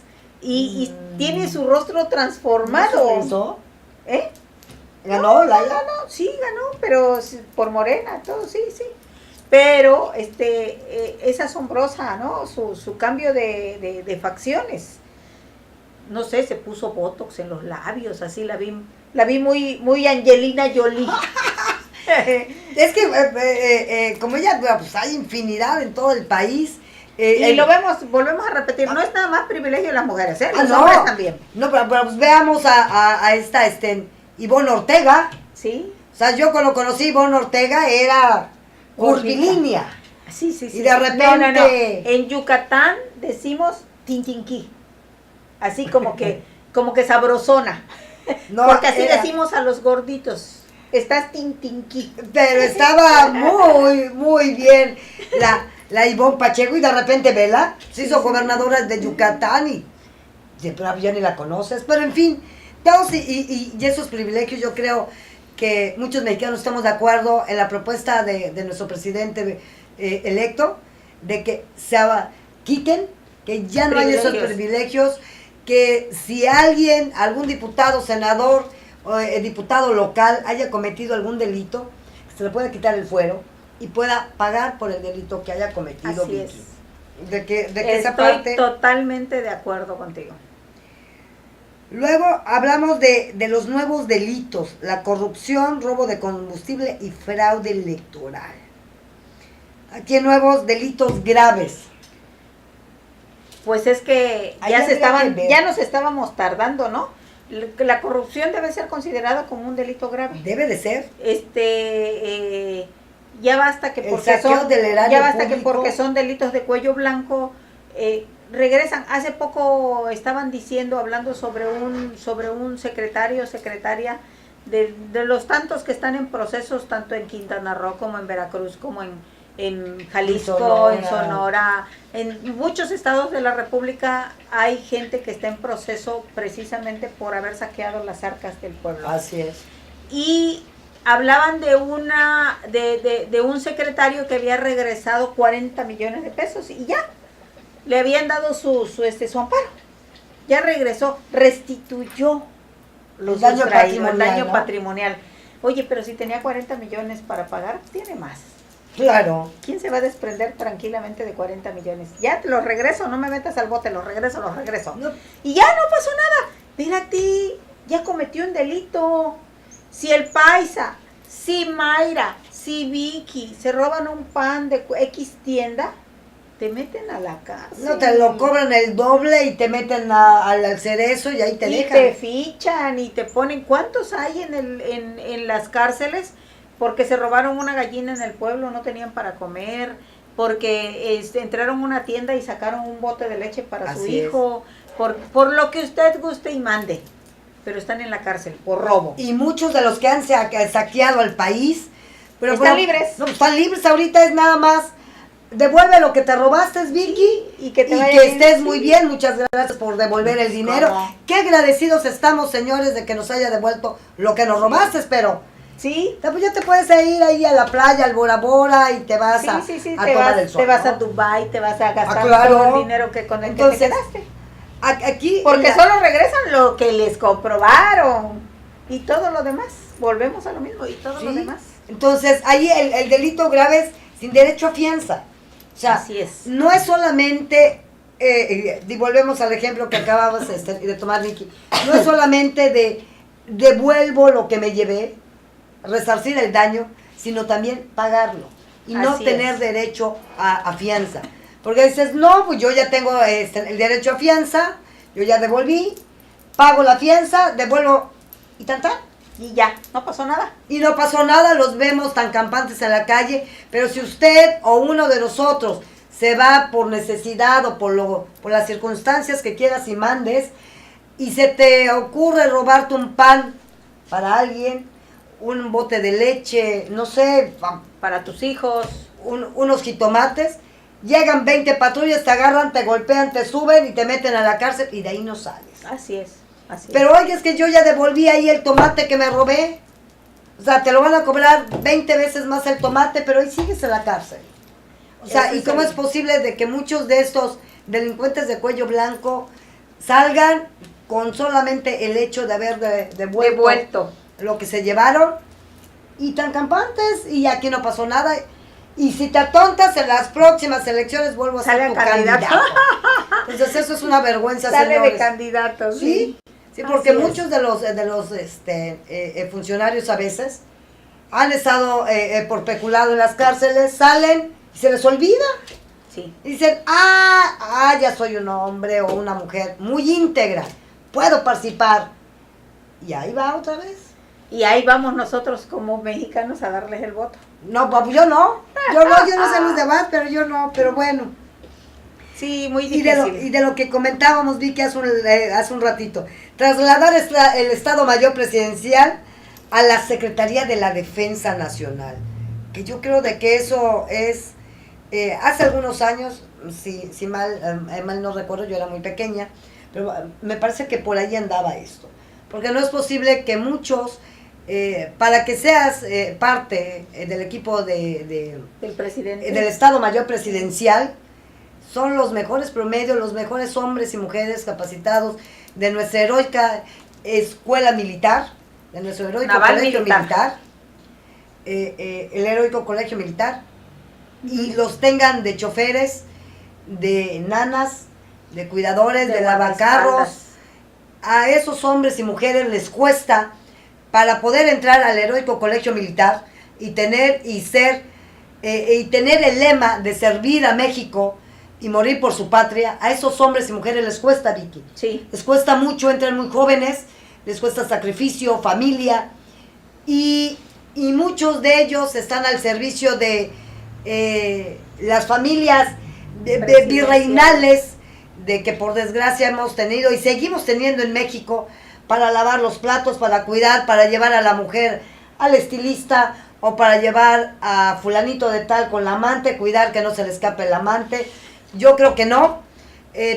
Speaker 2: Y tiene su rostro transformado.
Speaker 1: ¿No hizo?
Speaker 2: ¿Eh?
Speaker 1: ¿Ganó Laila?
Speaker 2: No, sí, ganó, pero por Morena, todo, sí, sí. Pero es asombrosa, ¿no? Su cambio de facciones. No sé, se puso botox en los labios, así la vi muy, muy Angelina Jolie.
Speaker 1: Es que como ella, pues hay infinidad en todo el país.
Speaker 2: Y volvemos a repetir, no es nada más privilegio de las mujeres, los
Speaker 1: no,
Speaker 2: hombres también.
Speaker 1: No, pero pues veamos a esta Ivonne Ortega.
Speaker 2: Sí.
Speaker 1: O sea, yo cuando conocí a Ivonne Ortega era curvilínea.
Speaker 2: Sí, sí, sí.
Speaker 1: Y de repente...
Speaker 2: No. En Yucatán decimos tintinquí. Así como que sabrosona.
Speaker 1: No,
Speaker 2: porque así
Speaker 1: era-
Speaker 2: decimos a los gorditos. Estás tintinquí.
Speaker 1: Pero estaba muy, muy bien la Ivonne Pacheco y de repente vela, se hizo gobernadora de Yucatán y ya ni la conoces, pero en fin, todos y esos privilegios yo creo que muchos mexicanos estamos de acuerdo en la propuesta de nuestro presidente electo, de que se quiten, que ya no hay esos privilegios, que si algún diputado, senador o diputado local haya cometido algún delito, se le pueda quitar el fuero y pueda pagar por el delito que haya cometido.
Speaker 2: Así
Speaker 1: Vicky.
Speaker 2: es.
Speaker 1: De que
Speaker 2: Estoy
Speaker 1: esa parte.
Speaker 2: totalmente de acuerdo contigo.
Speaker 1: Luego hablamos de los nuevos delitos, la corrupción, robo de combustible y fraude electoral. Aquí hay nuevos delitos graves.
Speaker 2: Pues es que
Speaker 1: Ahí
Speaker 2: ya
Speaker 1: habría que ver.
Speaker 2: nos estábamos tardando, ¿no? La corrupción debe ser considerada como un delito grave.
Speaker 1: Debe de ser.
Speaker 2: Ya basta que
Speaker 1: El
Speaker 2: porque
Speaker 1: saqueo del erario público.
Speaker 2: porque son delitos de cuello blanco regresan. Hace poco estaban hablando sobre un secretaria de los tantos que están en procesos tanto en Quintana Roo como en Veracruz como en Jalisco, en Sonora, en muchos estados de la República hay gente que está en proceso precisamente por haber saqueado las arcas del pueblo.
Speaker 1: Así es.
Speaker 2: Y hablaban de un secretario que había regresado 40 millones de pesos y ya le habían dado su amparo. Ya regresó, restituyó los
Speaker 1: daño
Speaker 2: sustraídos, el daño
Speaker 1: ¿no?
Speaker 2: patrimonial. Oye, pero si tenía 40 millones para pagar, tiene más.
Speaker 1: Claro.
Speaker 2: ¿Quién se va a desprender tranquilamente de 40 millones? Ya te los regreso, no me metas al bote, los regreso.
Speaker 1: No.
Speaker 2: Y ya no pasó nada. Mira a ti, ya cometió un delito. Si el Paisa, si Mayra, si Vicky se roban un pan de X tienda, te meten a la cárcel.
Speaker 1: No, te lo cobran el doble y te meten al cerezo y ahí te
Speaker 2: y
Speaker 1: dejan.
Speaker 2: te fichan y te ponen. ¿Cuántos hay en las cárceles? Porque se robaron una gallina en el pueblo, no tenían para comer, porque entraron a una tienda y sacaron un bote de leche para su hijo, por lo que usted guste y mande, pero están en la cárcel por robo.
Speaker 1: Y muchos de los que han saqueado al país, pero
Speaker 2: están libres.
Speaker 1: No, están libres, ahorita es nada más, devuelve lo que te robaste, Vicky,
Speaker 2: y que
Speaker 1: estés muy bien, muchas gracias por devolver el dinero. ¿Cómo? Qué agradecidos estamos, señores, de que nos haya devuelto lo que nos robaste, pero...
Speaker 2: Sí.
Speaker 1: Pues ya te puedes ir ahí a la playa, al Bora Bora, y te vas a tomar el sol.
Speaker 2: Te vas a Dubái, te vas a gastar todo el dinero que con el que te quedaste.
Speaker 1: Aquí
Speaker 2: porque solo regresan lo que les comprobaron. Y todo lo demás, volvemos a lo mismo, y todo lo demás.
Speaker 1: Entonces, ahí el delito grave es sin derecho a fianza. O sea,
Speaker 2: así es.
Speaker 1: No es solamente, y volvemos al ejemplo que acababas de tomar, Vicky, no es solamente de devuelvo lo que me llevé, resarcir el daño, sino también pagarlo y no tener derecho a fianza. Porque dices, no, pues yo ya tengo el derecho a fianza, yo ya devolví, pago la fianza, devuelvo y tanta.
Speaker 2: Y ya, no pasó nada.
Speaker 1: Y no pasó nada, los vemos tan campantes en la calle, pero si usted o uno de nosotros se va por necesidad o por las circunstancias que quieras y mandes, y se te ocurre robarte un pan para alguien, un bote de leche, no sé,
Speaker 2: para tus hijos,
Speaker 1: unos jitomates, llegan 20 patrullas, te agarran, te golpean, te suben y te meten a la cárcel y de ahí no sales.
Speaker 2: Así es.
Speaker 1: Pero oye, es que yo ya devolví ahí el tomate que me robé. O sea, te lo van a cobrar 20 veces más el tomate, pero ahí sigues en la cárcel. O sea, ¿y cómo es posible de que muchos de estos delincuentes de cuello blanco salgan con solamente el hecho de haber devuelto lo que se llevaron y tan campantes y aquí no pasó nada? Y si te atontas en las próximas elecciones vuelvo a ser tu candidato. Entonces eso es una vergüenza,
Speaker 2: sale
Speaker 1: señores.
Speaker 2: De candidato,
Speaker 1: sí. Sí, porque muchos de los funcionarios a veces han estado por peculado en las cárceles, salen y se les olvida.
Speaker 2: Sí.
Speaker 1: Y dicen, ya soy un hombre o una mujer muy íntegra, puedo participar. Y ahí va otra vez.
Speaker 2: Y ahí vamos nosotros como mexicanos a darles el voto.
Speaker 1: No, papu, yo no sé los demás, pero yo no, pero bueno.
Speaker 2: Sí, muy difícil.
Speaker 1: Y de lo que comentábamos, Vicky, hace un ratito, trasladar el Estado Mayor Presidencial a la Secretaría de la Defensa Nacional, que yo creo de que eso es, hace algunos años, si mal no recuerdo, yo era muy pequeña, pero me parece que por ahí andaba esto, porque no es posible que muchos, para que seas parte del equipo del
Speaker 2: presidente,
Speaker 1: del Estado Mayor Presidencial, son los mejores promedios, los mejores hombres y mujeres capacitados de nuestra heroica escuela militar, de nuestro heroico
Speaker 2: Naval
Speaker 1: colegio militar, el heroico colegio militar, y los tengan de choferes, de nanas, de cuidadores, de lavacarros. A esos hombres y mujeres les cuesta, para poder entrar al heroico colegio militar y tener el lema de servir a México y morir por su patria, a esos hombres y mujeres les cuesta, Vicky.
Speaker 2: Sí.
Speaker 1: Les cuesta mucho, entran muy jóvenes, les cuesta sacrificio, familia, y muchos de ellos están al servicio de las familias virreinales, de que por desgracia hemos tenido y seguimos teniendo en México, para lavar los platos, para cuidar, para llevar a la mujer al estilista, o para llevar a fulanito de tal con la amante, cuidar que no se le escape el amante. Yo creo que no.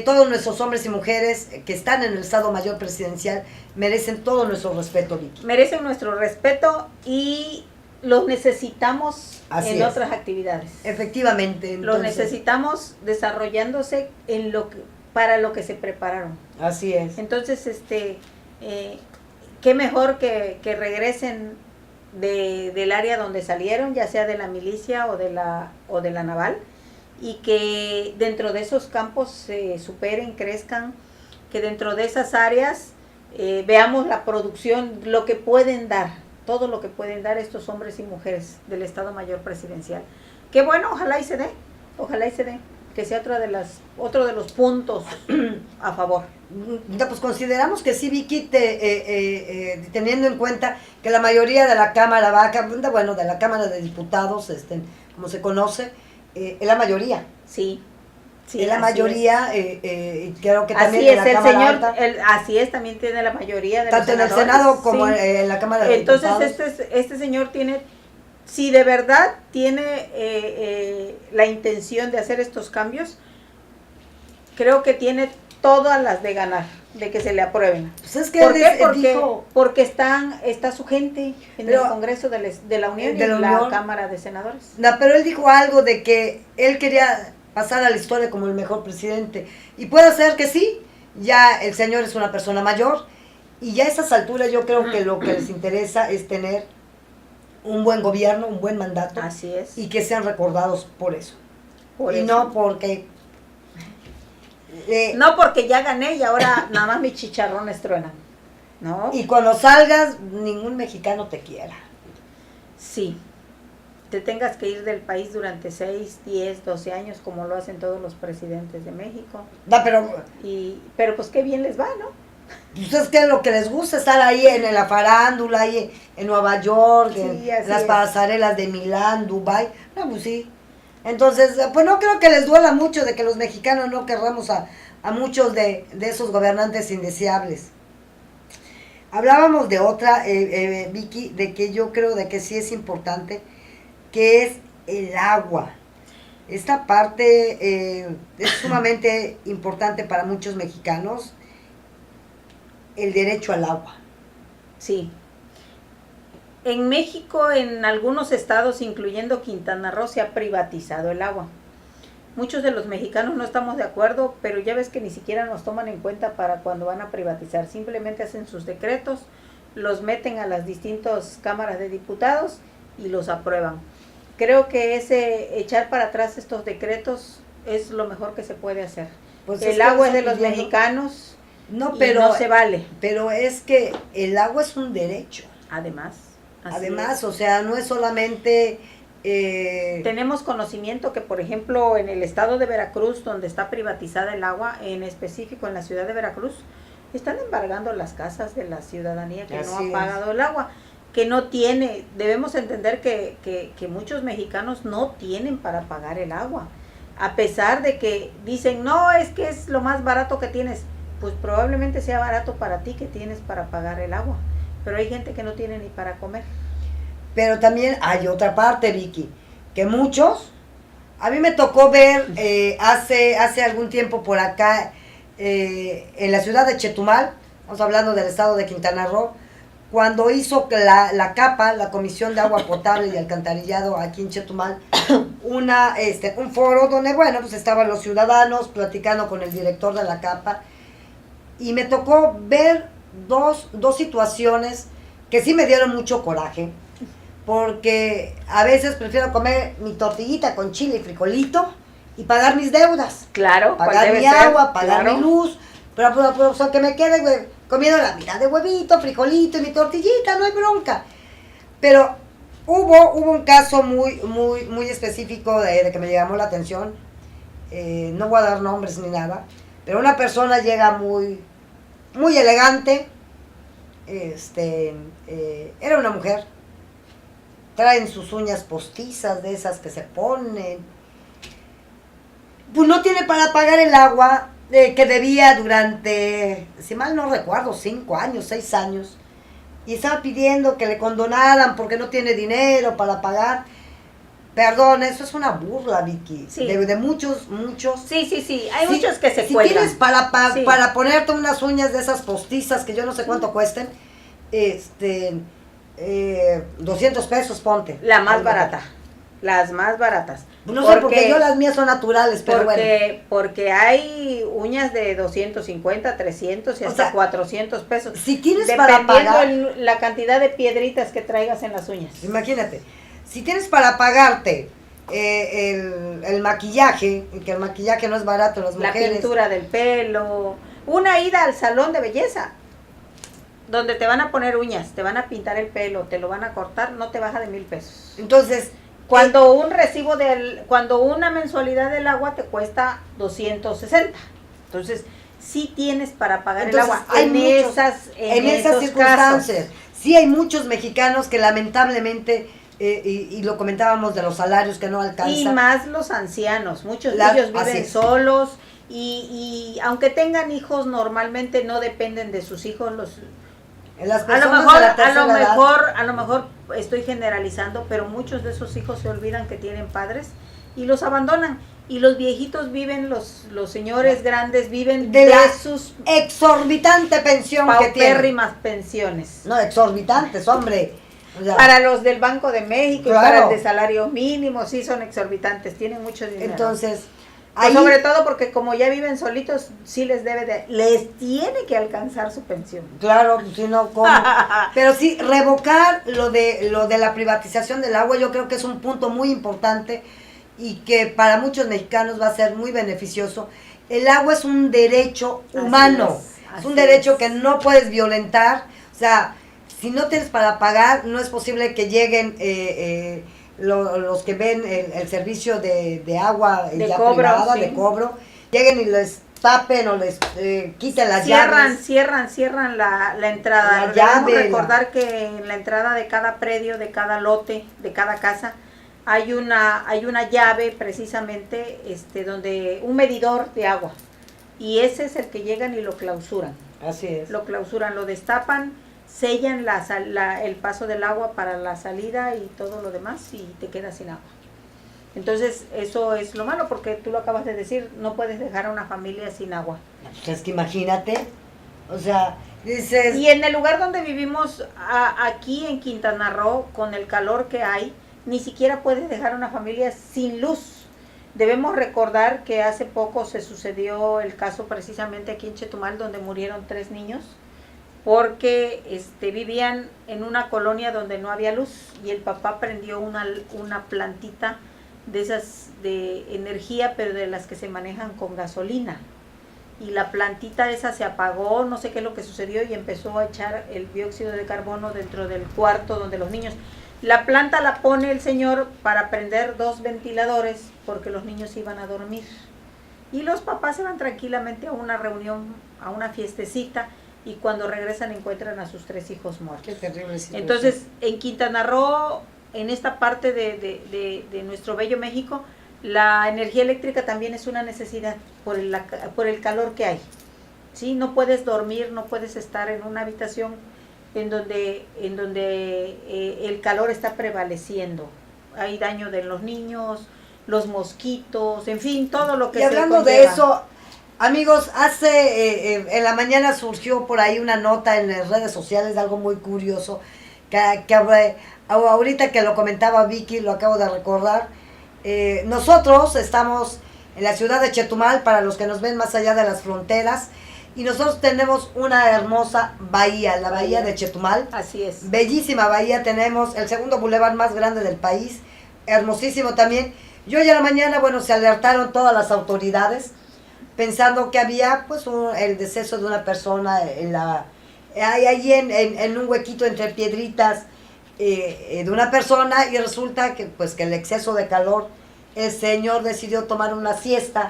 Speaker 1: Todos nuestros hombres y mujeres que están en el Estado Mayor Presidencial merecen todo nuestro respeto, Vicky.
Speaker 2: Merecen nuestro respeto y los necesitamos en otras actividades.
Speaker 1: Efectivamente. Entonces,
Speaker 2: los necesitamos desarrollándose para lo que se prepararon.
Speaker 1: Así es.
Speaker 2: Entonces, qué mejor que regresen del área donde salieron, ya sea de la milicia o de la naval, y que dentro de esos campos se superen, crezcan, que dentro de esas áreas veamos la producción, lo que pueden dar, todo lo que pueden dar estos hombres y mujeres del Estado Mayor Presidencial. Qué bueno, ojalá y se dé, que sea otro de los puntos a favor.
Speaker 1: Pues consideramos que sí, Vicky, teniendo en cuenta que la mayoría de la Cámara Baja, bueno, de la Cámara de Diputados, como se conoce, es la mayoría.
Speaker 2: Sí. Sí,
Speaker 1: es la mayoría, creo que también
Speaker 2: así
Speaker 1: en la
Speaker 2: es,
Speaker 1: Cámara Alta.
Speaker 2: Así es, también tiene la mayoría de
Speaker 1: tanto
Speaker 2: los senadores.
Speaker 1: En el Senado como
Speaker 2: sí.
Speaker 1: en la Cámara de Diputados.
Speaker 2: Entonces este señor tiene, si de verdad tiene la intención de hacer estos cambios, creo que tiene todas las de ganar, de que se le aprueben.
Speaker 1: Pues es que
Speaker 2: ¿Por qué?
Speaker 1: dijo,
Speaker 2: porque está su gente en el Congreso de la Unión y en la Cámara de Senadores.
Speaker 1: No, pero él dijo algo de que él quería pasar a la historia como el mejor presidente. Y puede ser que sí, ya el señor es una persona mayor, y ya a esas alturas yo creo que lo que les interesa es tener un buen gobierno, un buen mandato.
Speaker 2: Así es.
Speaker 1: Y que sean recordados por eso. No porque...
Speaker 2: no porque ya gané y ahora nada más mis chicharrones truenan. ¿No?
Speaker 1: Y cuando salgas, ningún mexicano te quiera.
Speaker 2: Sí. Te tengas que ir del país durante 6, 10, 12 años, como lo hacen todos los presidentes de México.
Speaker 1: No,
Speaker 2: pero pues qué bien les va, ¿no?
Speaker 1: Pues es que lo que les gusta estar ahí en la farándula, ahí en Nueva York,
Speaker 2: sí,
Speaker 1: en las pasarelas de Milán, Dubái. No, pues sí. Entonces, pues no creo que les duela mucho de que los mexicanos no querramos a muchos de esos gobernantes indeseables. Hablábamos de otra, Vicky, de que yo creo de que sí es importante, que es el agua. Esta parte es sumamente importante para muchos mexicanos, el derecho al agua.
Speaker 2: Sí. En México, en algunos estados, incluyendo Quintana Roo, se ha privatizado el agua. Muchos de los mexicanos no estamos de acuerdo, pero ya ves que ni siquiera nos toman en cuenta para cuando van a privatizar. Simplemente hacen sus decretos, los meten a las distintas cámaras de diputados y los aprueban. Creo que echar para atrás estos decretos es lo mejor que se puede hacer. Pues el agua es de los mexicanos, pero no se vale.
Speaker 1: Pero es que el agua es un derecho.
Speaker 2: Además,
Speaker 1: o sea, no es solamente...
Speaker 2: Tenemos conocimiento que, por ejemplo, en el estado de Veracruz, donde está privatizada el agua, en específico en la ciudad de Veracruz, están embargando las casas de la ciudadanía que no ha pagado el agua. Que no tiene, debemos entender que muchos mexicanos no tienen para pagar el agua, a pesar de que dicen, no, es que es lo más barato que tienes, pues probablemente sea barato para ti que tienes para pagar el agua, pero hay gente que no tiene ni para comer.
Speaker 1: Pero también hay otra parte, Vicky, que muchos, a mí me tocó ver hace algún tiempo por acá, en la ciudad de Chetumal, estamos hablando del estado de Quintana Roo, cuando hizo la CAPA, la Comisión de Agua Potable y Alcantarillado aquí en Chetumal, un foro donde, bueno, pues estaban los ciudadanos platicando con el director de la CAPA, y me tocó ver dos situaciones que sí me dieron mucho coraje, porque a veces prefiero comer mi tortillita con chile y frijolito y pagar mis deudas.
Speaker 2: Claro,
Speaker 1: pagar mi agua, pagar mi luz, pero que me quede, güey, comiendo la mitad de huevito, frijolito y mi tortillita, no hay bronca. Pero hubo un caso muy específico de que me llamó la atención. No voy a dar nombres ni nada, pero una persona llega muy elegante, era una mujer, traen sus uñas postizas de esas que se ponen, pues no tiene para pagar el agua que debía durante, si mal no recuerdo, 5 años, 6 años, y estaba pidiendo que le condonaran porque no tiene dinero para pagar. Perdón, eso es una burla, Vicky,
Speaker 2: sí.
Speaker 1: de muchos.
Speaker 2: Sí, hay muchos que se cuelgan.
Speaker 1: Si tienes para ponerte unas uñas de esas postizas que yo no sé cuánto cuesten, 200 pesos ponte.
Speaker 2: La más barata. Las más baratas.
Speaker 1: No sé, porque yo las mías son naturales, pero bueno.
Speaker 2: Porque hay uñas de 250, 300 y hasta 400 pesos.
Speaker 1: Si tienes para pagar...
Speaker 2: Dependiendo la cantidad de piedritas que traigas en las uñas.
Speaker 1: Imagínate, si tienes para pagarte el maquillaje, que el maquillaje no es barato, las mujeres...
Speaker 2: La pintura del pelo, una ida al salón de belleza, donde te van a poner uñas, te van a pintar el pelo, te lo van a cortar, no te baja de 1,000 pesos.
Speaker 1: Entonces,
Speaker 2: Cuando cuando una mensualidad del agua te cuesta 260. Entonces, sí tienes para pagar el agua
Speaker 1: en esas circunstancias.
Speaker 2: Casos.
Speaker 1: Sí hay muchos mexicanos que lamentablemente, y lo comentábamos de los salarios que no alcanzan.
Speaker 2: Y más los ancianos, muchos de ellos viven solos y aunque tengan hijos, normalmente no dependen de sus hijos. A lo mejor estoy generalizando, pero muchos de esos hijos se olvidan que tienen padres y los abandonan. Y los viejitos viven, los señores grandes viven
Speaker 1: de
Speaker 2: sus
Speaker 1: exorbitante pensión que tienen.
Speaker 2: Paupérrimas pensiones.
Speaker 1: No, exorbitantes, hombre.
Speaker 2: O sea, para los del Banco de México, claro, y para el de salario mínimo, sí son exorbitantes, tienen mucho dinero.
Speaker 1: Entonces,
Speaker 2: pues sobre todo porque como ya viven solitos, sí les tiene que alcanzar su pensión.
Speaker 1: Claro, si no, ¿cómo? Pero sí, revocar lo de la privatización del agua, yo creo que es un punto muy importante y que para muchos mexicanos va a ser muy beneficioso. El agua es un derecho humano, es un derecho que no puedes violentar. O sea, si no tienes para pagar, no es posible que lleguen los que ven el servicio de agua
Speaker 2: de
Speaker 1: ya
Speaker 2: cobro,
Speaker 1: privada,
Speaker 2: sí,
Speaker 1: de cobro, lleguen y les tapen o les quiten las llaves.
Speaker 2: Cierran la entrada. Debemos recordar que en la entrada de cada predio, de cada lote, de cada casa, hay una llave precisamente donde un medidor de agua, y ese es el que llegan y lo clausuran.
Speaker 1: Así es.
Speaker 2: Lo clausuran, lo destapan, sellan el paso del agua para la salida y todo lo demás, y te quedas sin agua. Entonces eso es lo malo, porque tú lo acabas de decir, no puedes dejar a una familia sin agua.
Speaker 1: Pues es que imagínate, o sea, dices...
Speaker 2: Y en el lugar donde vivimos, aquí en Quintana Roo, con el calor que hay, ni siquiera puedes dejar a una familia sin luz. Debemos recordar que hace poco se sucedió el caso precisamente aquí en Chetumal, donde murieron 3 niños, porque vivían en una colonia donde no había luz, y el papá prendió una plantita de esas de energía, pero de las que se manejan con gasolina. Y la plantita esa se apagó, no sé qué es lo que sucedió, y empezó a echar el dióxido de carbono dentro del cuarto donde los niños... La planta la pone el señor para prender 2 ventiladores porque los niños iban a dormir. Y los papás se van tranquilamente a una reunión, a una fiestecita, y cuando regresan encuentran a sus 3 hijos muertos.
Speaker 1: Qué terrible situación.
Speaker 2: Entonces, en Quintana Roo, en esta parte de nuestro bello México, la energía eléctrica también es una necesidad por el calor que hay. ¿Sí? No puedes dormir, no puedes estar en una habitación en donde el calor está prevaleciendo. Hay daño de los niños, los mosquitos, en fin, todo lo que se conlleva. Y hablando
Speaker 1: de eso, amigos, en la mañana surgió por ahí una nota en las redes sociales de algo muy curioso, que ahorita que lo comentaba Vicky, lo acabo de recordar. Nosotros estamos en la ciudad de Chetumal, para los que nos ven más allá de las fronteras, y nosotros tenemos una hermosa bahía, la bahía de Chetumal.
Speaker 2: Así es.
Speaker 1: Bellísima bahía, tenemos el segundo bulevar más grande del país, hermosísimo también. Y hoy a la mañana, bueno, se alertaron todas las autoridades, pensando que había pues el deceso de una persona ahí en un huequito entre piedritas, de una persona, y resulta que pues que el exceso de calor, el señor decidió tomar una siesta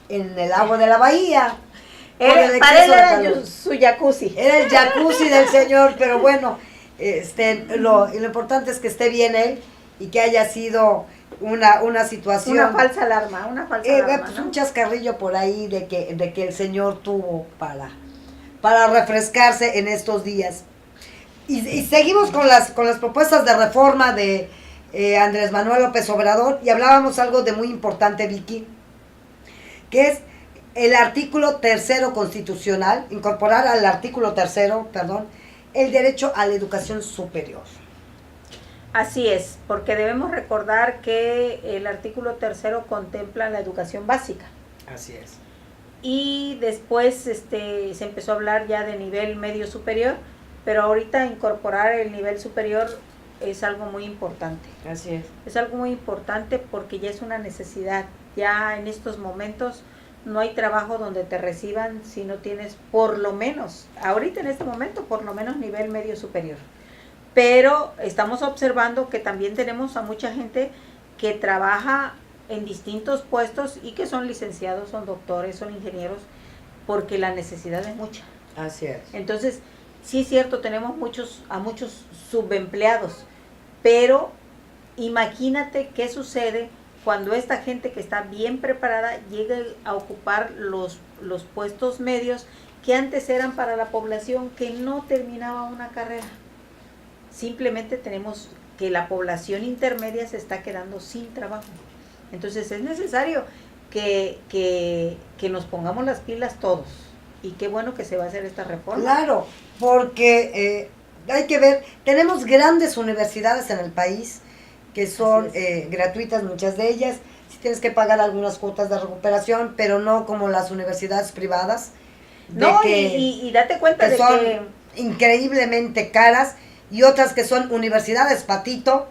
Speaker 1: en el agua de la bahía.
Speaker 2: Para él era su jacuzzi.
Speaker 1: Era el jacuzzi del señor, pero bueno, lo importante es que esté bien él y que haya sido una situación.
Speaker 2: Una falsa alarma,
Speaker 1: pues, ¿no? Un chascarrillo por ahí de que el señor tuvo para refrescarse en estos días. Y seguimos con las propuestas de reforma de Andrés Manuel López Obrador, y hablábamos algo de muy importante, Vicky, que es el artículo 3º constitucional, incorporar al artículo 3º, el derecho a la educación superior.
Speaker 2: Así es, porque debemos recordar que el artículo 3º contempla la educación básica.
Speaker 1: Así es.
Speaker 2: Y después se empezó a hablar ya de nivel medio superior, pero ahorita incorporar el nivel superior es algo muy importante.
Speaker 1: Así es.
Speaker 2: Es algo muy importante porque ya es una necesidad. Ya en estos momentos no hay trabajo donde te reciban si no tienes por lo menos, ahorita en este momento, por lo menos nivel medio superior. pero estamos observando que también tenemos a mucha gente que trabaja en distintos puestos y que son licenciados, son doctores, son ingenieros, porque la necesidad es mucha.
Speaker 1: Así es.
Speaker 2: Entonces, sí es cierto, tenemos a muchos subempleados, pero imagínate qué sucede cuando esta gente que está bien preparada llegue a ocupar los puestos medios que antes eran para la población que no terminaba una carrera. Simplemente tenemos que la población intermedia se está quedando sin trabajo. Entonces es necesario que nos pongamos las pilas todos. Y qué bueno que se va a hacer esta reforma.
Speaker 1: Claro, porque hay que ver, tenemos grandes universidades en el país que son gratuitas, muchas de ellas. Sí tienes que pagar algunas cuotas de recuperación, pero no como las universidades privadas.
Speaker 2: No, y date cuenta
Speaker 1: que
Speaker 2: de
Speaker 1: son
Speaker 2: que
Speaker 1: increíblemente caras, y otras que son universidades patito,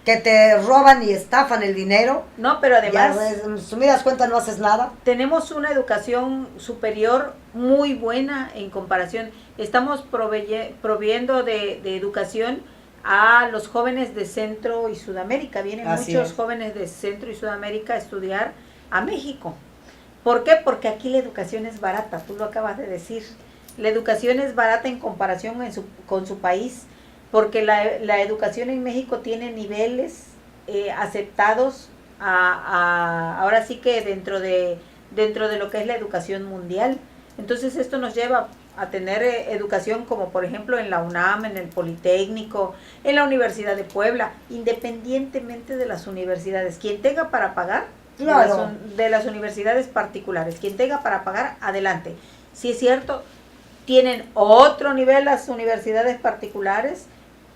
Speaker 1: que te roban y estafan el dinero.
Speaker 2: No, pero además,
Speaker 1: en sumidas cuentas no haces nada.
Speaker 2: tenemos una educación superior muy buena en comparación. Estamos proviendo de educación a los jóvenes de Centro y Sudamérica. Vienen muchos jóvenes de Centro y Sudamérica a estudiar a México. ¿Por qué? Porque aquí la educación es barata, tú lo acabas de decir. La educación es barata en comparación con su país, porque la educación en México tiene niveles aceptados ahora sí que dentro de lo que es la educación mundial. Entonces esto nos lleva a tener educación como por ejemplo en la UNAM, en el Politécnico, en la Universidad de Puebla, independientemente de las universidades. Quien tenga para pagar,
Speaker 1: claro,
Speaker 2: de las universidades particulares, quien tenga para pagar, adelante. Sí es cierto, tienen otro nivel las universidades particulares,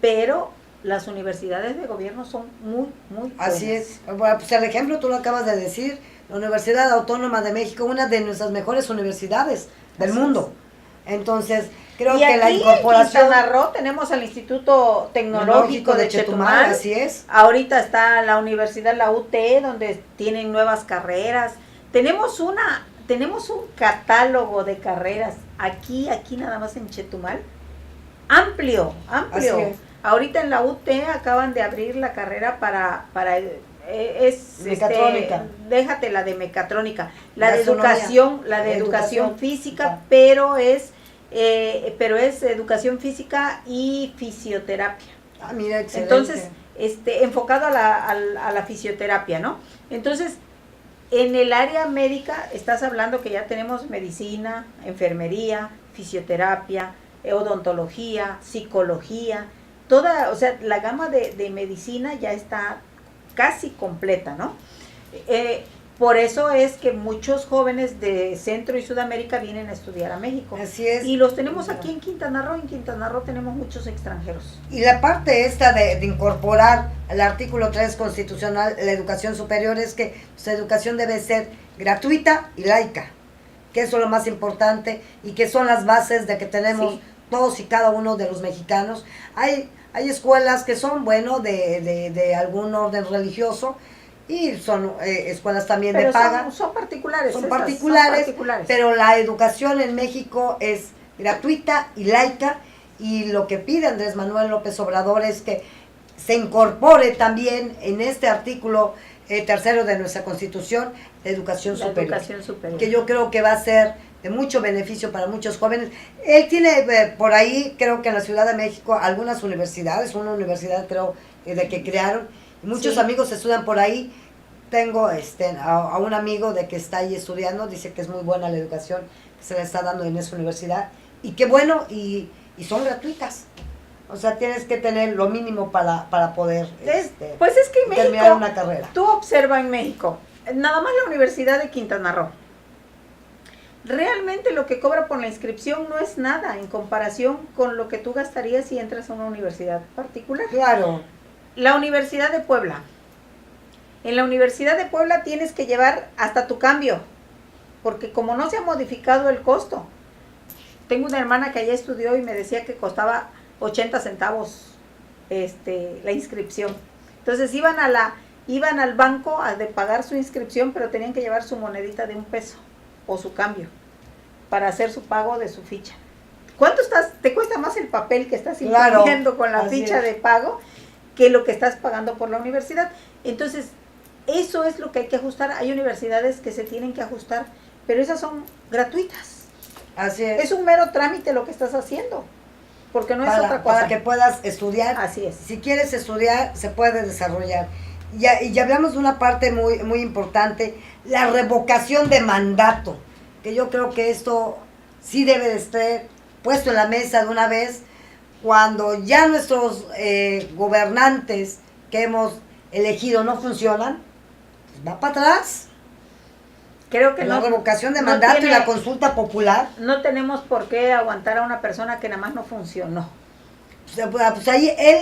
Speaker 2: pero las universidades de gobierno son muy buenas.
Speaker 1: Así es. Bueno, pues el ejemplo tú lo acabas de decir, la Universidad Autónoma de México, una de nuestras mejores universidades del mundo. Entonces, creo que la incorporación...
Speaker 2: En Quintana Roo tenemos el Instituto Tecnológico de Chetumal.
Speaker 1: Así es.
Speaker 2: Ahorita está la Universidad, la UT, donde tienen nuevas carreras. Tenemos un catálogo de carreras aquí nada más en Chetumal, amplio.
Speaker 1: Así es.
Speaker 2: Ahorita en la UT acaban de abrir la carrera para
Speaker 1: mecatrónica.
Speaker 2: Déjate la de mecatrónica, la de educación física, pero es educación física y fisioterapia.
Speaker 1: Ah, mira, excelente.
Speaker 2: Entonces, enfocado a la fisioterapia, ¿no? Entonces, en el área médica estás hablando que ya tenemos medicina, enfermería, fisioterapia, odontología, psicología, toda, o sea, la gama de medicina ya está casi completa, ¿no? Por eso es que muchos jóvenes de Centro y Sudamérica vienen a estudiar a México.
Speaker 1: Así es.
Speaker 2: Y los tenemos aquí en Quintana Roo. En Quintana Roo tenemos muchos extranjeros.
Speaker 1: Y la parte esta de incorporar al artículo 3 constitucional la educación superior es que su educación debe ser gratuita y laica, que eso es lo más importante y que son las bases de que tenemos todos y cada uno de los mexicanos. Hay escuelas que son, bueno, de algún orden religioso, y son escuelas también de paga.
Speaker 2: Son particulares.
Speaker 1: Son particulares, pero la educación en México es gratuita y laica, y lo que pide Andrés Manuel López Obrador es que se incorpore también en este artículo tercero de nuestra Constitución la educación superior, que yo creo que va a ser de mucho beneficio para muchos jóvenes. Él tiene por ahí, creo que en la Ciudad de México, algunas universidades, una universidad creo de que crearon, y muchos amigos estudian por ahí. Tengo a un amigo de que está ahí estudiando, dice que es muy buena la educación que se le está dando en esa universidad, y qué bueno, y son gratuitas. O sea, tienes que tener lo mínimo para poder
Speaker 2: pues es que en México,
Speaker 1: terminar una carrera.
Speaker 2: Tú observa en México, nada más la Universidad de Quintana Roo. Realmente lo que cobra por la inscripción no es nada en comparación con lo que tú gastarías si entras a una universidad particular.
Speaker 1: Claro.
Speaker 2: La Universidad de Puebla. En la Universidad de Puebla tienes que llevar hasta tu cambio, porque como no se ha modificado el costo. Tengo una hermana que allá estudió y me decía que costaba 80 centavos la inscripción. Entonces iban al banco a de pagar su inscripción, pero tenían que llevar su monedita de $1 o su cambio para hacer su pago de su ficha. te cuesta más el papel que estás
Speaker 1: Claro,
Speaker 2: imprimiendo con la
Speaker 1: así
Speaker 2: ficha
Speaker 1: es.
Speaker 2: de pago que lo que estás pagando por la universidad. Entonces, eso es lo que hay que ajustar. Hay universidades que se tienen que ajustar, pero esas son gratuitas.
Speaker 1: Así es.
Speaker 2: Es un mero trámite lo que estás haciendo, porque no es otra cosa.
Speaker 1: Para que puedas estudiar.
Speaker 2: Así es.
Speaker 1: Si quieres estudiar, se puede desarrollar. Y ya hablamos de una parte muy, muy importante, la revocación de mandato, que yo creo que esto sí debe de estar puesto en la mesa de una vez, cuando ya nuestros gobernantes que hemos elegido no funcionan, pues va para atrás.
Speaker 2: Creo que
Speaker 1: La
Speaker 2: no,
Speaker 1: revocación de
Speaker 2: no
Speaker 1: mandato
Speaker 2: tiene-
Speaker 1: y la consulta popular.
Speaker 2: no tenemos por qué aguantar a una persona que nada más no funcionó.
Speaker 1: Pues ahí él,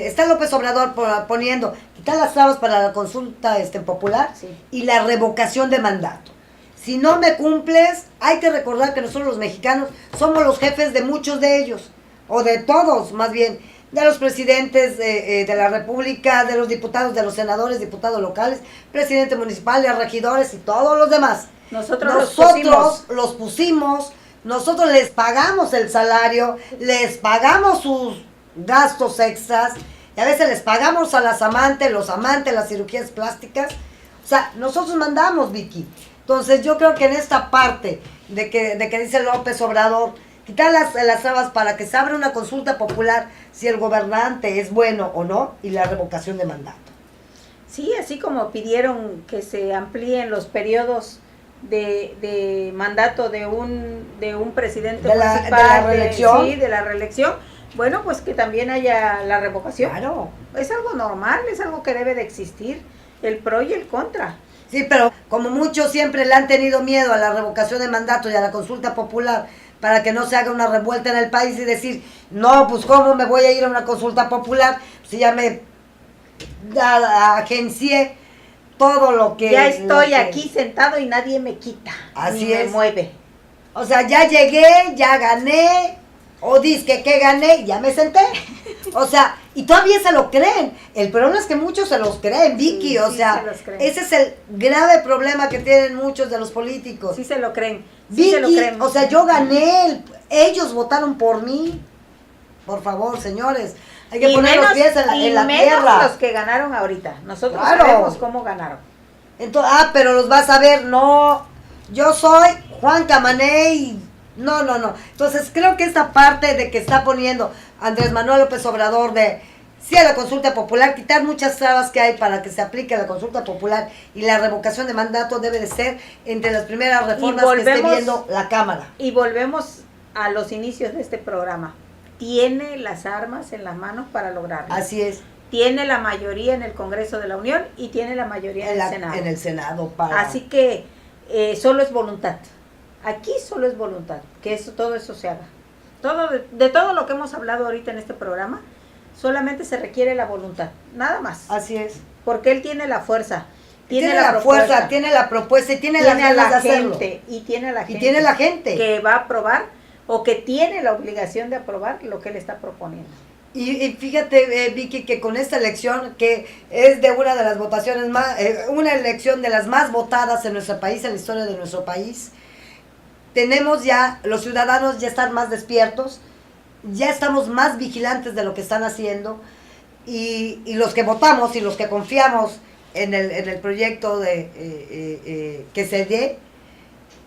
Speaker 1: está López Obrador poniendo quitar las trabas para la consulta popular
Speaker 2: Sí.
Speaker 1: y la revocación de mandato. Si no me cumples, hay que recordar que nosotros los mexicanos somos los jefes de muchos de ellos, o de todos más bien, de los presidentes de la República, de los diputados, de los senadores, diputados locales, presidentes municipales, regidores y todos los demás.
Speaker 2: Nosotros
Speaker 1: Los pusimos, nosotros les pagamos el salario, les pagamos sus gastos extras, y a veces les pagamos a los amantes, las cirugías plásticas. O sea, nosotros mandamos, Vicky. Entonces yo creo que en esta parte de que dice López Obrador, quitar las trabas para que se abra una consulta popular si el gobernante es bueno o no, y la revocación de mandato.
Speaker 2: Sí, así como pidieron que se amplíen los periodos de mandato de un presidente
Speaker 1: De la
Speaker 2: municipal,
Speaker 1: reelección.
Speaker 2: sí, de la reelección, bueno, pues que también haya la revocación.
Speaker 1: Claro.
Speaker 2: Es algo normal, es algo que debe de existir, el pro y el contra.
Speaker 1: Sí, pero como muchos siempre le han tenido miedo a la revocación de mandato y a la consulta popular para que no se haga una revuelta en el país y decir, no, pues cómo me voy a ir a una consulta popular si ya me agencié todo lo que...
Speaker 2: Ya estoy
Speaker 1: lo que-
Speaker 2: aquí sentado y nadie me quita,
Speaker 1: Así
Speaker 2: ni me
Speaker 1: es.
Speaker 2: mueve.
Speaker 1: O sea, ya llegué, ya gané, o dizque que gané, y ya me senté. O sea, y todavía se lo creen. El problema es que muchos se los creen, Vicky.
Speaker 2: Sí,
Speaker 1: o
Speaker 2: sí
Speaker 1: sea,
Speaker 2: se los creen.
Speaker 1: ese es el grave problema que tienen muchos de los políticos.
Speaker 2: Sí se lo creen, sí
Speaker 1: Vicky,
Speaker 2: se lo creen.
Speaker 1: o sea, yo gané, ellos votaron por mí. Por favor, señores, hay que
Speaker 2: Y
Speaker 1: poner los pies
Speaker 2: y
Speaker 1: en la
Speaker 2: menos
Speaker 1: tierra.
Speaker 2: los que ganaron ahorita. Nosotros
Speaker 1: Claro.
Speaker 2: sabemos cómo ganaron.
Speaker 1: Entonces, pero los vas a ver, no, yo soy Juan Camané y no. Entonces creo que esta parte de que está poniendo Andrés Manuel López Obrador de sí a la consulta popular, quitar muchas trabas que hay para que se aplique la consulta popular y la revocación de mandato debe de ser entre las primeras reformas que esté viendo la Cámara.
Speaker 2: Y volvemos a los inicios de este programa. Tiene las armas en las manos para lograrlo.
Speaker 1: Así es,
Speaker 2: Tiene la mayoría en el Congreso de la Unión y tiene la mayoría en el Senado.
Speaker 1: en el Senado. Para...
Speaker 2: Así que solo es voluntad. Aquí solo es voluntad, que todo eso se haga. De todo lo que hemos hablado ahorita en este programa, solamente se requiere la voluntad, nada más.
Speaker 1: Así es.
Speaker 2: Porque él tiene la fuerza,
Speaker 1: Tiene la fuerza, tiene la propuesta y tiene las
Speaker 2: tiene a
Speaker 1: ganas de
Speaker 2: la
Speaker 1: hacerlo.
Speaker 2: gente, y tiene a la gente.
Speaker 1: Y tiene la gente.
Speaker 2: Que va a aprobar o que tiene la obligación de aprobar lo que él está proponiendo.
Speaker 1: Y fíjate, Vicky, que con esta elección, que es de una de las votaciones más, una elección de las más votadas en nuestro país, en la historia de nuestro país, tenemos ya, los ciudadanos ya están más despiertos, ya estamos más vigilantes de lo que están haciendo, y los que votamos y los que confiamos en el proyecto que se dé,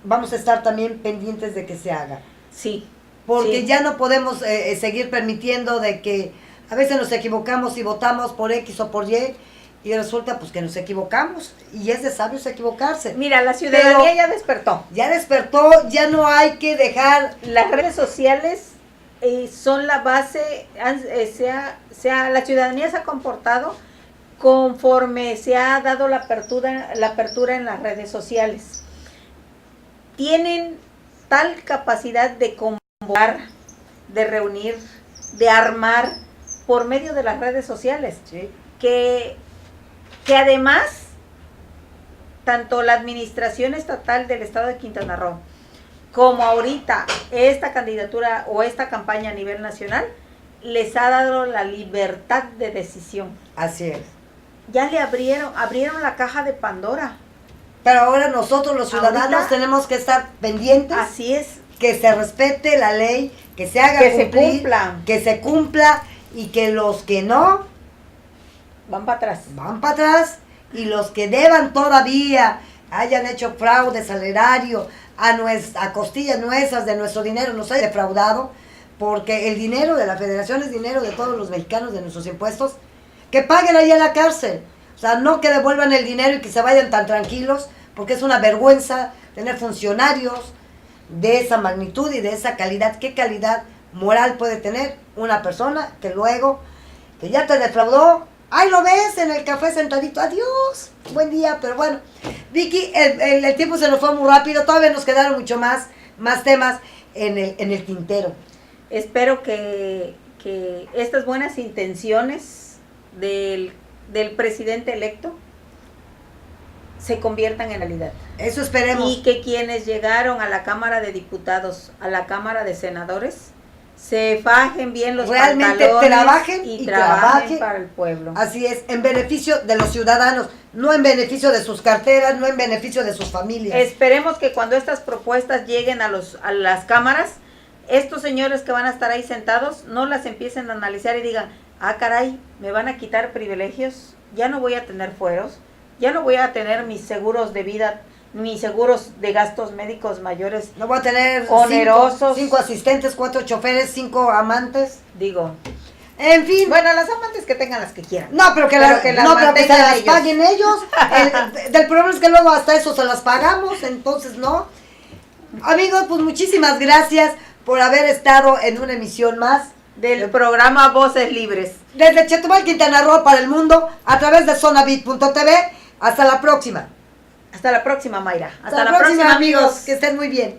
Speaker 1: vamos a estar también pendientes de que se haga.
Speaker 2: Sí.
Speaker 1: Porque
Speaker 2: sí.
Speaker 1: ya no podemos seguir permitiendo de que a veces nos equivocamos y votamos por X o por Y y resulta pues que nos equivocamos y es de sabios equivocarse.
Speaker 2: Mira, la ciudadanía
Speaker 1: Pero
Speaker 2: ya despertó.
Speaker 1: ya despertó, ya no hay que dejar...
Speaker 2: Las redes sociales son la base, la ciudadanía se ha comportado conforme se ha dado la apertura en las redes sociales. Tienen tal capacidad de convocar, de reunir, de armar por medio de las redes sociales,
Speaker 1: Sí.
Speaker 2: que además tanto la administración estatal del estado de Quintana Roo como ahorita esta candidatura o esta campaña a nivel nacional les ha dado la libertad de decisión.
Speaker 1: Así es.
Speaker 2: Ya le abrieron la caja de Pandora.
Speaker 1: Pero ahora nosotros los ciudadanos
Speaker 2: Ahorita-
Speaker 1: tenemos que estar pendientes
Speaker 2: Así es.
Speaker 1: que se respete la ley, que se haga
Speaker 2: Que se
Speaker 1: cumplir,
Speaker 2: cumpla.
Speaker 1: que se cumpla y que los que no
Speaker 2: Van para atrás.
Speaker 1: van para atrás y los que deban todavía hayan hecho fraudes al erario a costillas nuestras de nuestro dinero, nos haya defraudado, porque el dinero de la federación es dinero de todos los mexicanos, de nuestros impuestos, que paguen ahí en la cárcel. O sea, no que devuelvan el dinero y que se vayan tan tranquilos, porque es una vergüenza tener funcionarios de esa magnitud y de esa calidad. ¿Qué calidad moral puede tener una persona que luego, que ya te defraudó, ahí lo ves en el café sentadito, adiós, buen día? Pero bueno, Vicky, el tiempo se nos fue muy rápido, todavía nos quedaron mucho más temas en el tintero.
Speaker 2: Espero que estas buenas intenciones del presidente electo se conviertan en realidad.
Speaker 1: Eso esperemos.
Speaker 2: Y que quienes llegaron a la Cámara de Diputados, a la Cámara de Senadores, se fajen bien los
Speaker 1: realmente
Speaker 2: pantalones
Speaker 1: trabajen
Speaker 2: y trabajen para el pueblo.
Speaker 1: Así es, en beneficio de los ciudadanos, no en beneficio de sus carteras, no en beneficio de sus familias.
Speaker 2: Esperemos que cuando estas propuestas lleguen a las cámaras, estos señores que van a estar ahí sentados no las empiecen a analizar y digan, ah caray, me van a quitar privilegios, ya no voy a tener fueros, ya no voy a tener mis seguros de vida, mis seguros de gastos médicos mayores.
Speaker 1: No voy a tener
Speaker 2: onerosos.
Speaker 1: 5 asistentes, 4 choferes, 5 amantes.
Speaker 2: Digo,
Speaker 1: en fin.
Speaker 2: bueno, las amantes que tengan las que quieran.
Speaker 1: No, pero que las
Speaker 2: se
Speaker 1: mantengan las
Speaker 2: ellos.
Speaker 1: paguen ellos. Del problema es que luego hasta eso se las pagamos, entonces no. Amigos, pues muchísimas gracias por haber estado en una emisión más
Speaker 2: Del programa Voces Libres.
Speaker 1: desde Chetumal, Quintana Roo para el mundo, a través de zonabit.tv. Hasta la próxima.
Speaker 2: Hasta la próxima, Mayra.
Speaker 1: Hasta la próxima, amigos. Que estén muy bien.